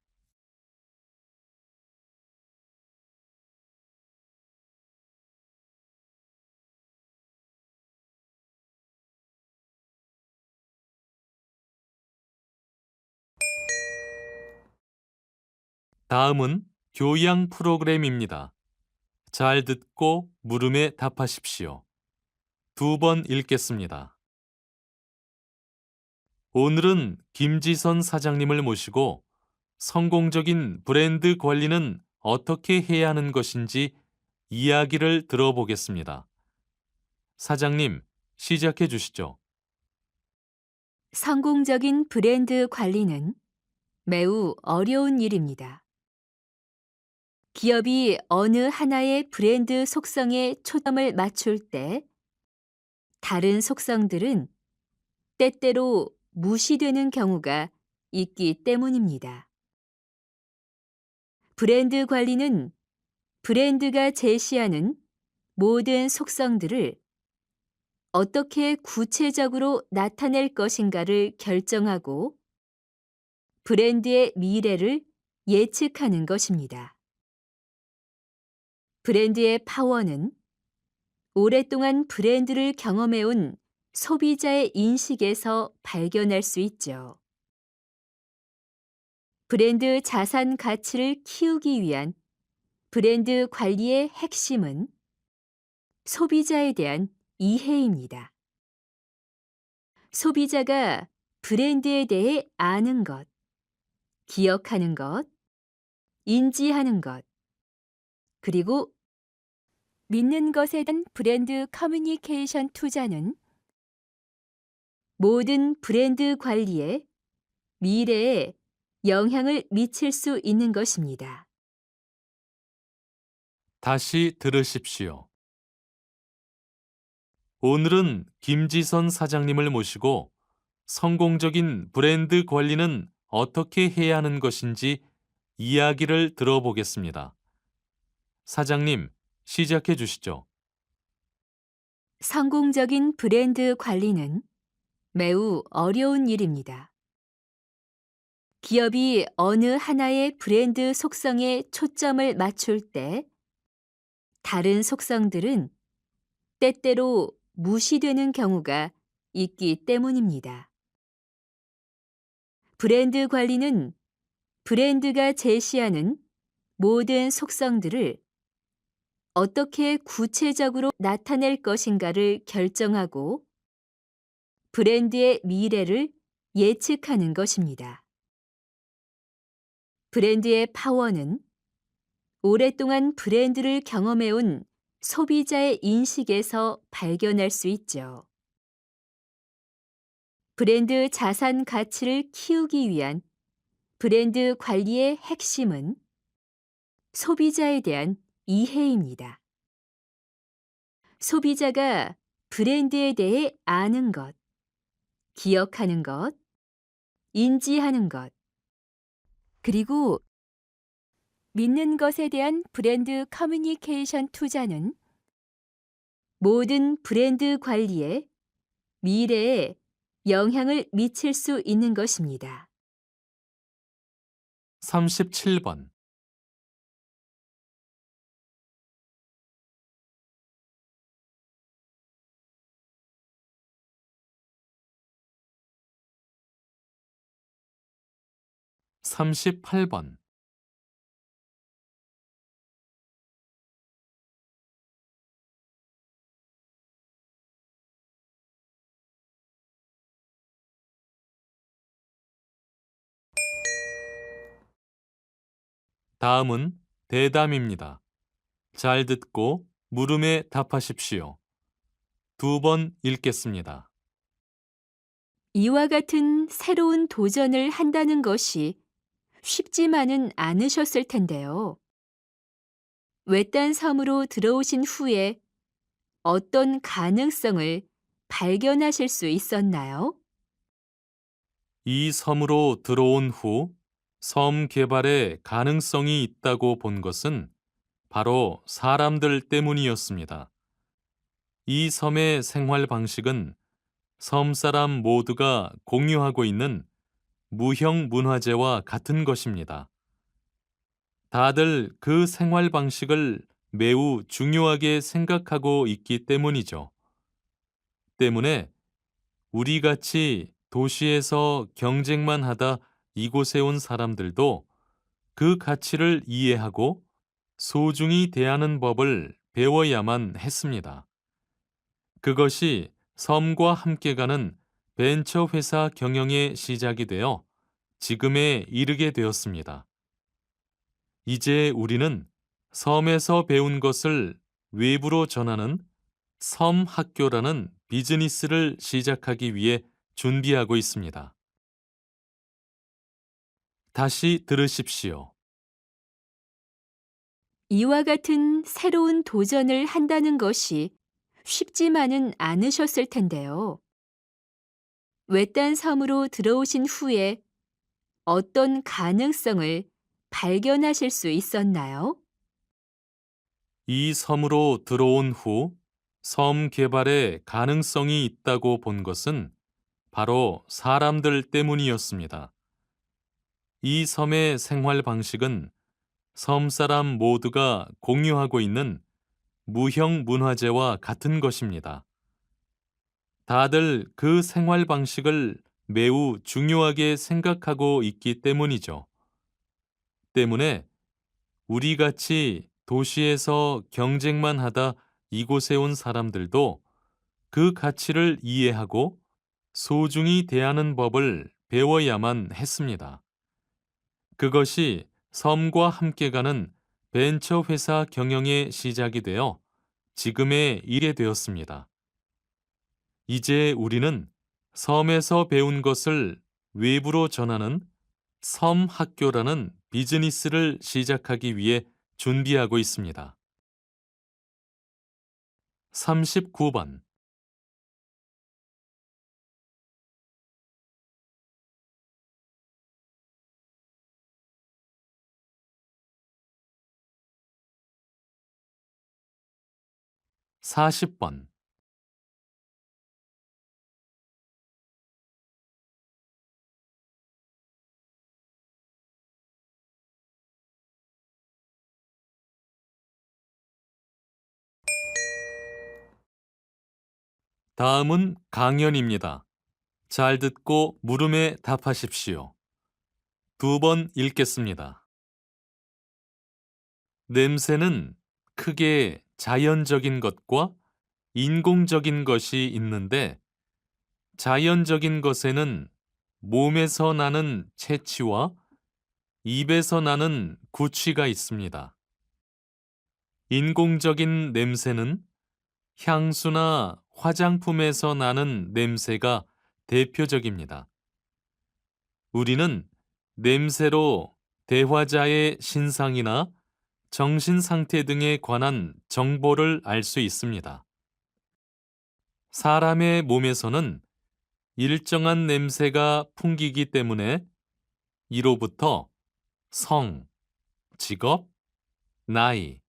다음은 교양 프로그램입니다. 잘 듣고 물음에 답하십시오. 2번 읽겠습니다. 오늘은 김지선 사장님을 모시고 성공적인 브랜드 관리는 어떻게 해야 하는 것인지 이야기를 들어보겠습니다. 사장님, 시작해 주시죠. 성공적인 브랜드 관리는 매우 어려운 일입니다. 기업이 어느 하나의 브랜드 속성에 초점을 맞출 때 다른 속성들은 때때로 무시되는 경우가 있기 때문입니다. 브랜드 관리는 브랜드가 제시하는 모든 속성들을 어떻게 구체적으로 나타낼 것인가를 결정하고 브랜드의 미래를 예측하는 것입니다. 브랜드의 파워는 오랫동안 브랜드를 경험해온 소비자의 인식에서 발견할 수 있죠. 브랜드 자산 가치를 키우기 위한 브랜드 관리의 핵심은 소비자에 대한 이해입니다. 소비자가 브랜드에 대해 아는 것, 기억하는 것, 인지하는 것, 그리고 믿는 것에 대한 브랜드 커뮤니케이션 투자는 모든 브랜드 관리의 미래에 영향을 미칠 수 있는 것입니다. 다시 들으십시오. 오늘은 김지선 사장님을 모시고 성공적인 브랜드 관리는 어떻게 해야 하는 것인지 이야기를 들어보겠습니다. 사장님, 시작해 주시죠. 성공적인 브랜드 관리는 매우 어려운 일입니다. 기업이 어느 하나의 브랜드 속성에 초점을 맞출 때 다른 속성들은 때때로 무시되는 경우가 있기 때문입니다. 브랜드 관리는 브랜드가 제시하는 모든 속성들을 어떻게 구체적으로 나타낼 것인가를 결정하고 브랜드의 미래를 예측하는 것입니다. 브랜드의 파워는 오랫동안 브랜드를 경험해온 소비자의 인식에서 발견할 수 있죠. 브랜드 자산 가치를 키우기 위한 브랜드 관리의 핵심은 소비자에 대한 이해입니다. 소비자가 브랜드에 대해 아는 것, 기억하는 것, 인지하는 것, 그리고 믿는 것에 대한 브랜드 커뮤니케이션 투자는 모든 브랜드 관리의 미래에 영향을 미칠 수 있는 것입니다. 37번. 38번. '다음은 대담입니다. 잘 듣고 물음에 답하십시오. 2번 읽겠습니다. 이와 같은 새로운 도전을 한다는 것이 쉽지만은 않으셨을 텐데요. 외딴 섬으로 들어오신 후에 어떤 가능성을 발견하실 수 있었나요? 이 섬으로 들어온 후 섬 개발에 가능성이 있다고 본 것은 바로 사람들 때문이었습니다. 이 섬의 생활 방식은 섬 사람 모두가 공유하고 있는 무형 문화재와 같은 것입니다. 다들 그 생활 방식을 매우 중요하게 생각하고 있기 때문이죠. 때문에 우리 같이 도시에서 경쟁만 하다 이곳에 온 사람들도 그 가치를 이해하고 소중히 대하는 법을 배워야만 했습니다. 그것이 섬과 함께 가는 벤처 회사 경영의 시작이 되어 지금에 이르게 되었습니다. 이제 우리는 섬에서 배운 것을 외부로 전하는 섬 학교라는 비즈니스를 시작하기 위해 준비하고 있습니다. 다시 들으십시오. 이와 같은 새로운 도전을 한다는 것이 쉽지만은 않으셨을 텐데요. 외딴 섬으로 들어오신 후에 어떤 가능성을 발견하실 수 있었나요? 이 섬으로 들어온 후 섬 개발에 가능성이 있다고 본 것은 바로 사람들 때문이었습니다. 이 섬의 생활 방식은 섬 사람 모두가 공유하고 있는 무형 문화재와 같은 것입니다. 다들 그 생활 방식을 매우 중요하게 생각하고 있기 때문이죠. 때문에 우리 같이 도시에서 경쟁만 하다 이곳에 온 사람들도 그 가치를 이해하고 소중히 대하는 법을 배워야만 했습니다. 그것이 섬과 함께 가는 벤처 회사 경영의 시작이 되어 지금에 이르게 되었습니다. 이제 우리는 섬에서 배운 것을 외부로 전하는 섬 학교라는 비즈니스를 시작하기 위해 준비하고 있습니다. 39번. 40번. 다음은 강연입니다. 잘 듣고 물음에 답하십시오. 2번 읽겠습니다. 냄새는 크게 자연적인 것과 인공적인 것이 있는데, 자연적인 것에는 몸에서 나는 채취와 입에서 나는 구취가 있습니다. 인공적인 냄새는 향수나 화장품에서 나는 냄새가 대표적입니다. 우리는 냄새로 대화자의 신상이나 정신 상태 등에 관한 정보를 알 수 있습니다. 사람의 몸에서는 일정한 냄새가 풍기기 때문에 이로부터 성, 직업, 나이,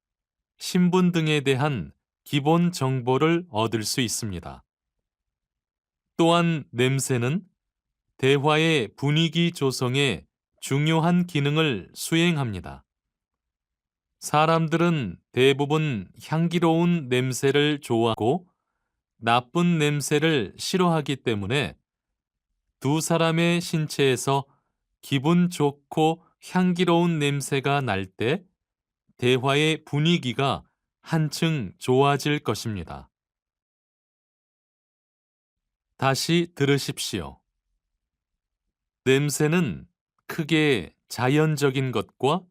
신분 등에 대한 기본 정보를 얻을 수 있습니다. 또한 냄새는 대화의 분위기 조성에 중요한 기능을 수행합니다. 사람들은 대부분 향기로운 냄새를 좋아하고 나쁜 냄새를 싫어하기 때문에 두 사람의 신체에서 기분 좋고 향기로운 냄새가 날 때 대화의 분위기가 한층 좋아질 것입니다. 다시 들으십시오. 냄새는 크게 자연적인 것과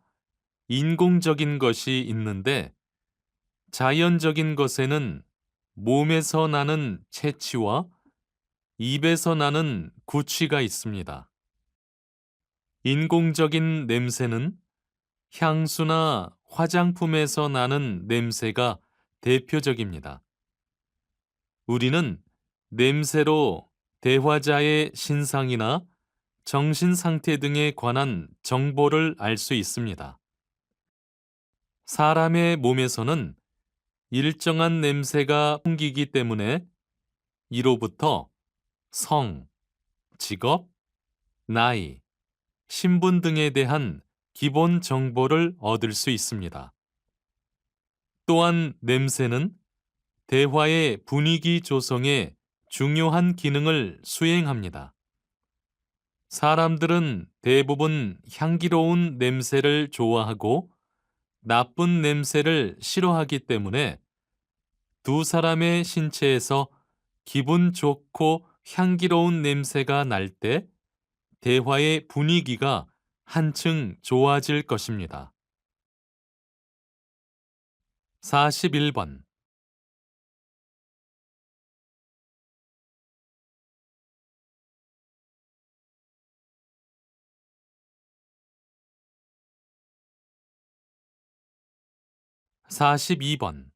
인공적인 것이 있는데, 자연적인 것에는 몸에서 나는 채취와 입에서 나는 구취가 있습니다. 인공적인 냄새는 향수나 화장품에서 나는 냄새가 대표적입니다. 우리는 냄새로 대화자의 신상이나 정신 상태 등에 관한 정보를 알 수 있습니다. 사람의 몸에서는 일정한 냄새가 풍기기 때문에 이로부터 성, 직업, 나이, 신분 등에 대한 기본 정보를 얻을 수 있습니다. 또한 냄새는 대화의 분위기 조성에 중요한 기능을 수행합니다. 사람들은 대부분 향기로운 냄새를 좋아하고 나쁜 냄새를 싫어하기 때문에 두 사람의 신체에서 기분 좋고 향기로운 냄새가 날 때 대화의 분위기가 한층 좋아질 것입니다. 41번. 사십이 번.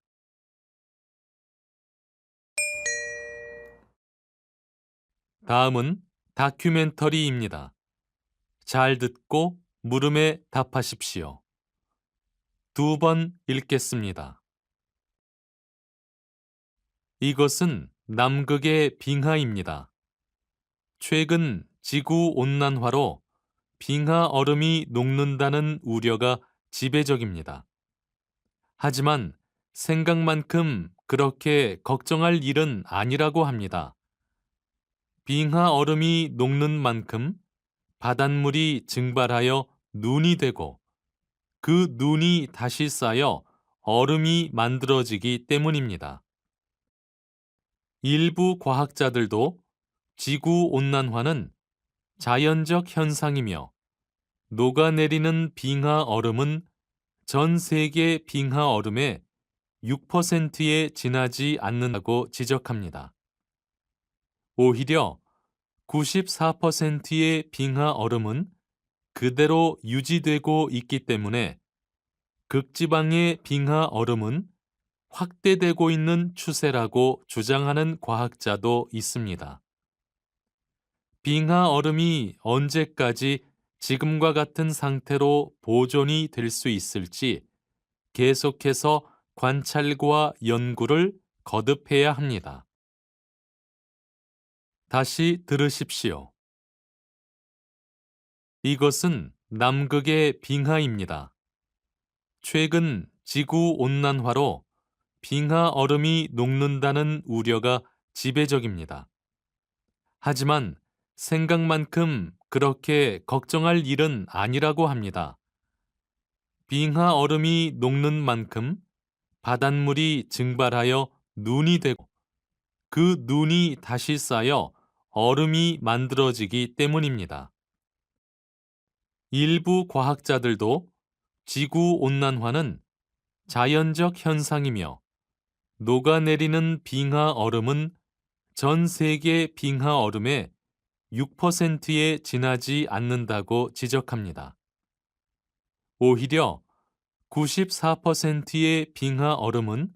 다음은 다큐멘터리입니다. 잘 듣고 물음에 답하십시오. 2번 읽겠습니다. 이것은 남극의 빙하입니다. 최근 지구온난화로 빙하 얼음이 녹는다는 우려가 지배적입니다. 하지만 생각만큼 그렇게 걱정할 일은 아니라고 합니다. 빙하 얼음이 녹는 만큼 바닷물이 증발하여 눈이 되고 그 눈이 다시 쌓여 얼음이 만들어지기 때문입니다. 일부 과학자들도 지구온난화는 자연적 현상이며 녹아내리는 빙하 얼음은 전 세계 빙하 얼음의 6%에 지나지 않는다고 지적합니다. 오히려 94%의 빙하 얼음은 그대로 유지되고 있기 때문에 극지방의 빙하 얼음은 확대되고 있는 추세라고 주장하는 과학자도 있습니다. 빙하 얼음이 언제까지 지금과 같은 상태로 보존이 될 수 있을지 계속해서 관찰과 연구를 거듭해야 합니다. 다시 들으십시오. 이것은 남극의 빙하입니다. 최근 지구 온난화로 빙하 얼음이 녹는다는 우려가 지배적입니다. 하지만 생각만큼 그렇게 걱정할 일은 아니라고 합니다. 빙하 얼음이 녹는 만큼 바닷물이 증발하여 눈이 되고 그 눈이 다시 쌓여 얼음이 만들어지기 때문입니다. 일부 과학자들도 지구온난화는 자연적 현상이며 녹아내리는 빙하 얼음은 전 세계 빙하 얼음의 6%에 지나지 않는다고 지적합니다. 오히려 94%의 빙하 얼음은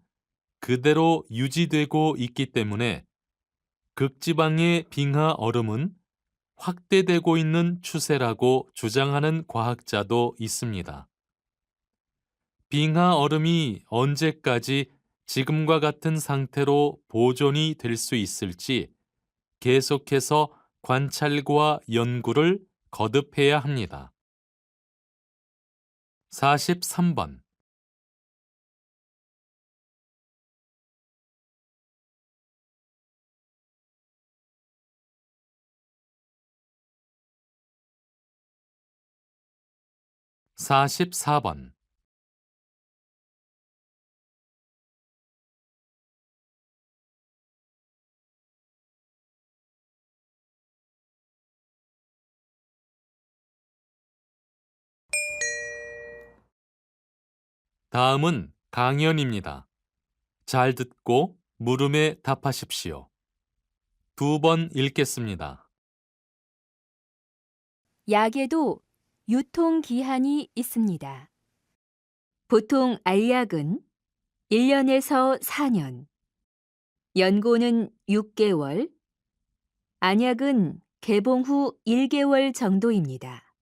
그대로 유지되고 있기 때문에 극지방의 빙하 얼음은 확대되고 있는 추세라고 주장하는 과학자도 있습니다. 빙하 얼음이 언제까지 지금과 같은 상태로 보존이 될 수 있을지 계속해서 관찰과 연구를 거듭해야 합니다. 43번 44번 다음은 강연입니다. 잘 듣고 물음에 답하십시오. 2번 읽겠습니다. 약에도 유통기한이 있습니다. 보통 알약은 1년에서 4년, 연고는 6개월, 안약은 개봉 후 1개월 정도입니다.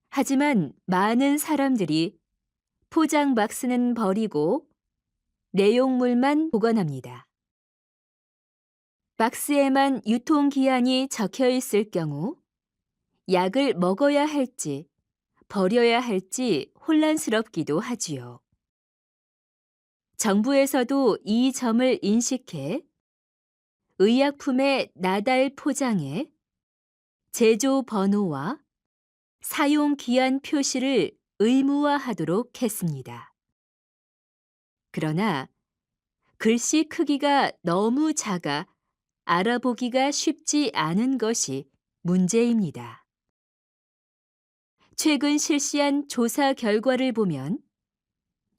하지만 많은 사람들이 포장 박스는 버리고 내용물만 보관합니다. 박스에만 유통기한이 적혀 있을 경우 약을 먹어야 할지 버려야 할지 혼란스럽기도 하지요. 정부에서도 이 점을 인식해 의약품의 나달 포장에 제조 번호와 사용 기한 표시를 의무화하도록 했습니다. 그러나 글씨 크기가 너무 작아 알아보기가 쉽지 않은 것이 문제입니다. 최근 실시한 조사 결과를 보면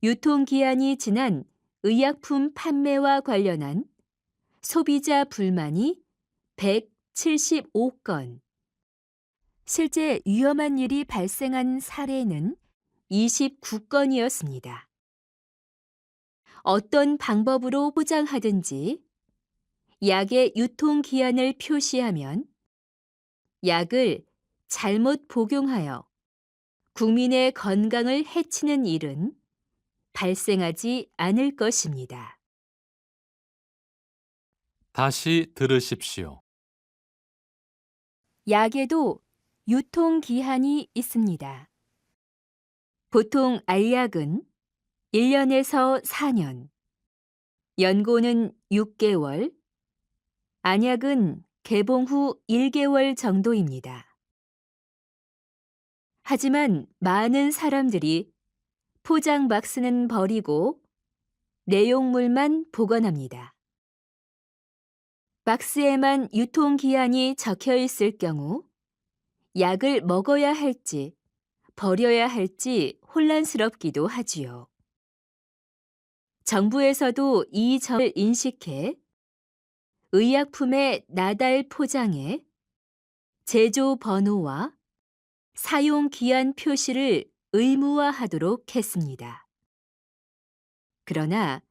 유통기한이 지난 의약품 판매와 관련한 소비자 불만이 175건, 실제 위험한 일이 발생한 사례는 29건이었습니다. 어떤 방법으로 포장하든지 약의 유통기한을 표시하면 약을 잘못 복용하여 국민의 건강을 해치는 일은 발생하지 않을 것입니다. 다시 들으십시오. 약에도 유통기한이 있습니다. 보통 알약은 1년에서 4년, 연고는 6개월, 안약은 개봉 후 1개월 정도입니다. 하지만 많은 사람들이 포장 박스는 버리고 내용물만 보관합니다. 박스에만 유통기한이 적혀 있을 경우 약을 먹어야 할지 버려야 할지 혼란스럽기도 하지요. 정부에서도 이 점을 인식해 의약품의 나달 포장에 제조 번호와 사용 기한 표시를 의무화하도록 했습니다. 그러나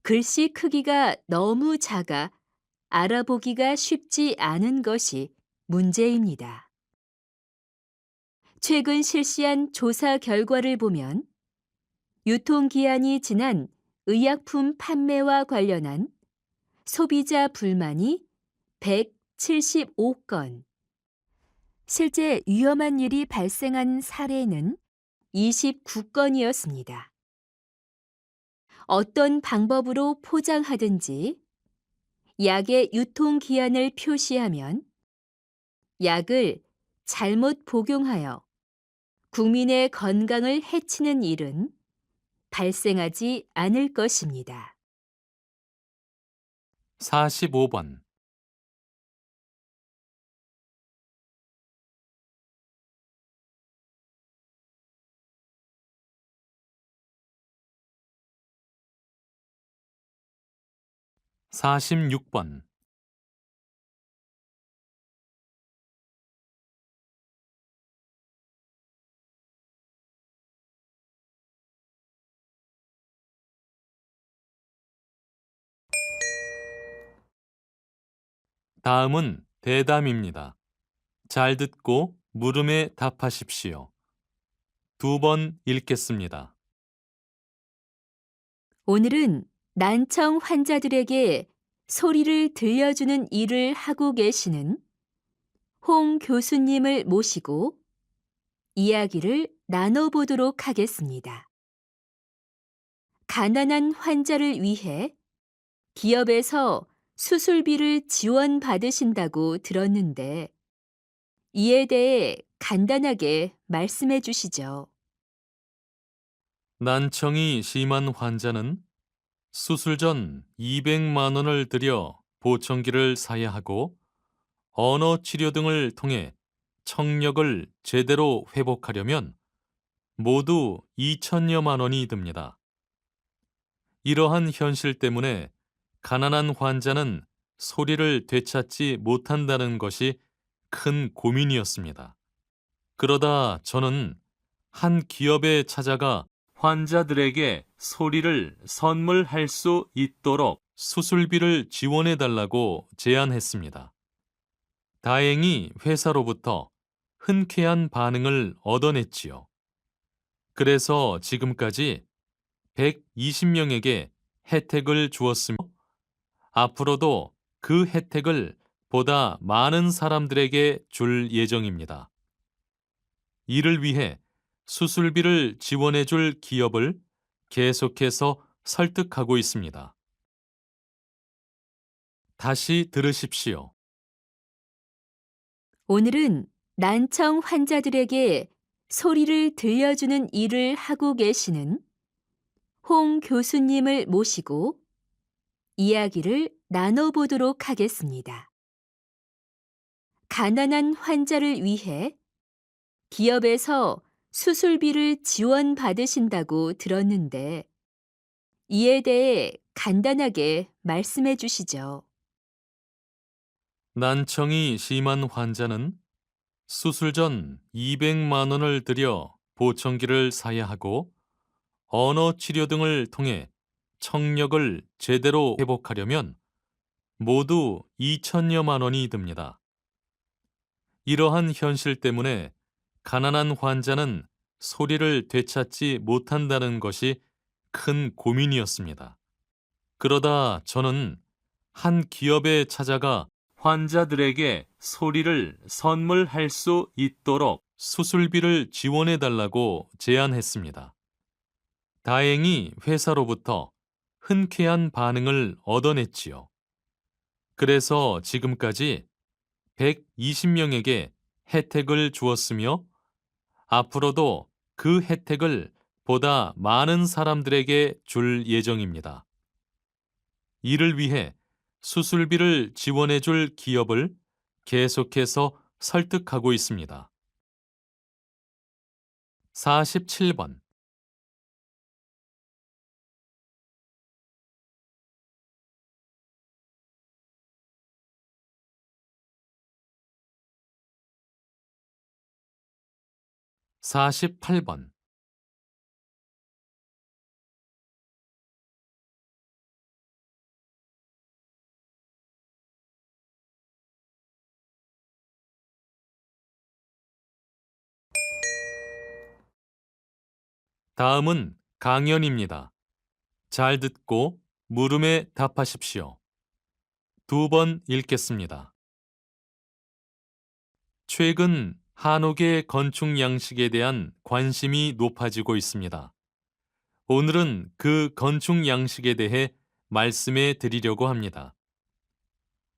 글씨 크기가 너무 작아 알아보기가 쉽지 않은 것이 문제입니다. 최근 실시한 조사 결과를 보면 유통기한이 지난 의약품 판매와 관련한 소비자 불만이 175건, 실제 위험한 일이 발생한 사례는 29건이었습니다. 어떤 방법으로 포장하든지 약의 유통기한을 표시하면 약을 잘못 복용하여 국민의 건강을 해치는 일은 발생하지 않을 것입니다. 45번. 사십육 번. 다음은 대담입니다. 잘 듣고 물음에 답하십시오. 두 번 읽겠습니다. 오늘은 난청 환자들에게 소리를 들려주는 일을 하고 계시는 홍 교수님을 모시고 이야기를 나눠보도록 하겠습니다. 가난한 환자를 위해 기업에서 수술비를 지원받으신다고 들었는데 이에 대해 간단하게 말씀해 주시죠. 난청이 심한 환자는 수술 전 200만 원을 들여 보청기를 사야 하고 언어 치료 등을 통해 청력을 제대로 회복하려면 모두 2천여만 원이 듭니다. 이러한 현실 때문에 가난한 환자는 소리를 되찾지 못한다는 것이 큰 고민이었습니다. 그러다 저는 한 기업에 찾아가 환자들에게 소리를 선물할 수 있도록 수술비를 지원해 달라고 제안했습니다. 다행히 회사로부터 흔쾌한 반응을 얻어냈지요. 그래서 지금까지 120명에게 혜택을 주었으며 앞으로도 그 혜택을 보다 많은 사람들에게 줄 예정입니다. 이를 위해 수술비를 지원해 줄 기업을 계속해서 설득하고 있습니다. 다시 들으십시오. 오늘은 난청 환자들에게 소리를 들려주는 일을 하고 계시는 홍 교수님을 모시고 이야기를 나눠보도록 하겠습니다. 가난한 환자를 위해 기업에서 수술비를 지원받으신다고 들었는데 이에 대해 간단하게 말씀해 주시죠. 난청이 심한 환자는 수술 전 200만 원을 들여 보청기를 사야 하고 언어 치료 등을 통해 청력을 제대로 회복하려면 모두 2천여만 원이 듭니다. 이러한 현실 때문에 가난한 환자는 소리를 되찾지 못한다는 것이 큰 고민이었습니다. 그러다 저는 한 기업에 찾아가 환자들에게 소리를 선물할 수 있도록 수술비를 지원해 달라고 제안했습니다. 다행히 회사로부터 흔쾌한 반응을 얻어냈지요. 그래서 지금까지 120명에게 혜택을 주었으며 앞으로도 그 혜택을 보다 많은 사람들에게 줄 예정입니다. 이를 위해 수술비를 지원해 줄 기업을 계속해서 설득하고 있습니다. 47번. 48번. 다음은 강연입니다. 잘 듣고 물음에 답하십시오. 두 번 읽겠습니다. 최근 한옥의 건축 양식에 대한 관심이 높아지고 있습니다. 오늘은 그 건축 양식에 대해 말씀해 드리려고 합니다.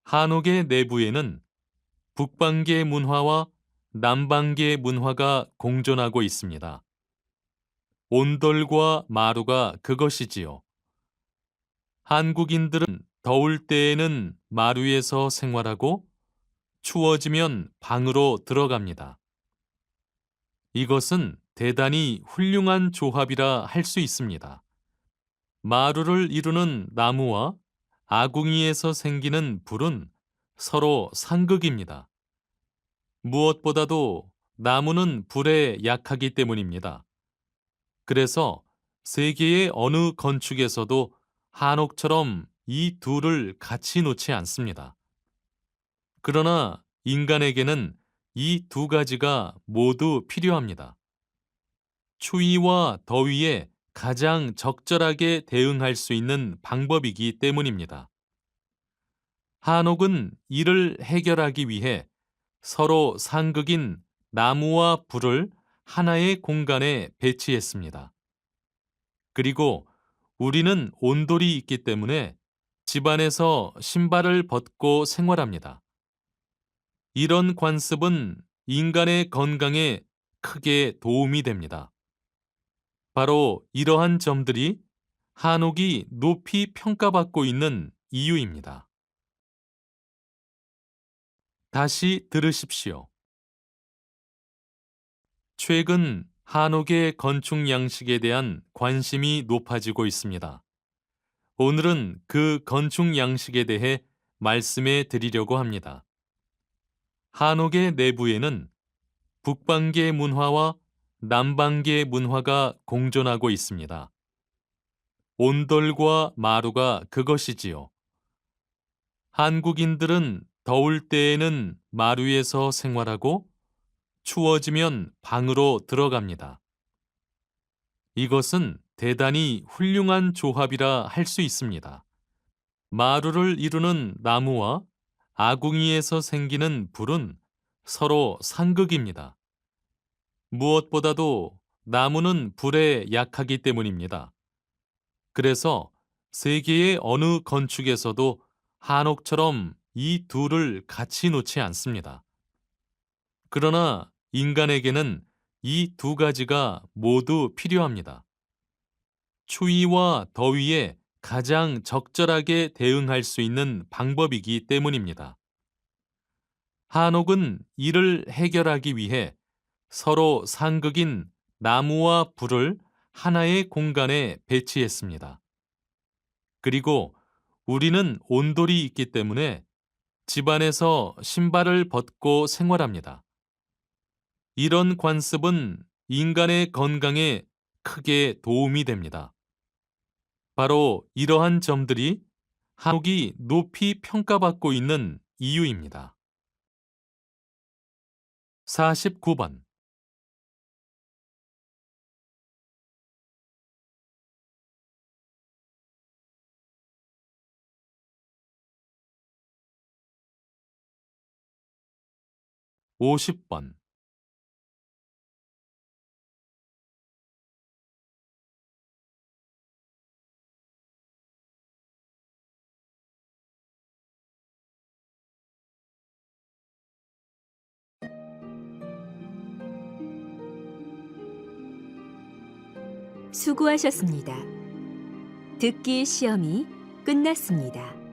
한옥의 내부에는 북방계 문화와 남방계 문화가 공존하고 있습니다. 온돌과 마루가 그것이지요. 한국인들은 더울 때에는 마루에서 생활하고 추워지면 방으로 들어갑니다. 이것은 대단히 훌륭한 조합이라 할 수 있습니다. 마루를 이루는 나무와 아궁이에서 생기는 불은 서로 상극입니다. 무엇보다도 나무는 불에 약하기 때문입니다. 그래서 세계의 어느 건축에서도 한옥처럼 이 둘을 같이 놓지 않습니다. 그러나 인간에게는 이 두 가지가 모두 필요합니다. 추위와 더위에 가장 적절하게 대응할 수 있는 방법이기 때문입니다. 한옥은 이를 해결하기 위해 서로 상극인 나무와 불을 하나의 공간에 배치했습니다. 그리고 우리는 온돌이 있기 때문에 집안에서 신발을 벗고 생활합니다. 이런 관습은 인간의 건강에 크게 도움이 됩니다. 바로 이러한 점들이 한옥이 높이 평가받고 있는 이유입니다. 다시 들으십시오. 최근 한옥의 건축 양식에 대한 관심이 높아지고 있습니다. 오늘은 그 건축 양식에 대해 말씀해 드리려고 합니다. 한옥의 내부에는 북방계 문화와 남방계 문화가 공존하고 있습니다. 온돌과 마루가 그것이지요. 한국인들은 더울 때에는 마루에서 생활하고 추워지면 방으로 들어갑니다. 이것은 대단히 훌륭한 조합이라 할 수 있습니다. 마루를 이루는 나무와 아궁이에서 생기는 불은 서로 상극입니다. 무엇보다도 나무는 불에 약하기 때문입니다. 그래서 세계의 어느 건축에서도 한옥처럼 이 둘을 같이 놓지 않습니다. 그러나 인간에게는 이 두 가지가 모두 필요합니다. 추위와 더위에 가장 적절하게 대응할 수 있는 방법이기 때문입니다. 한옥은 이를 해결하기 위해 서로 상극인 나무와 불을 하나의 공간에 배치했습니다. 그리고 우리는 온돌이 있기 때문에 집안에서 신발을 벗고 생활합니다. 이런 관습은 인간의 건강에 크게 도움이 됩니다. 바로 이러한 점들이 한옥이 높이 평가받고 있는 이유입니다. 49번. 50번. '수고하셨습니다. 듣기 시험이 끝났습니다.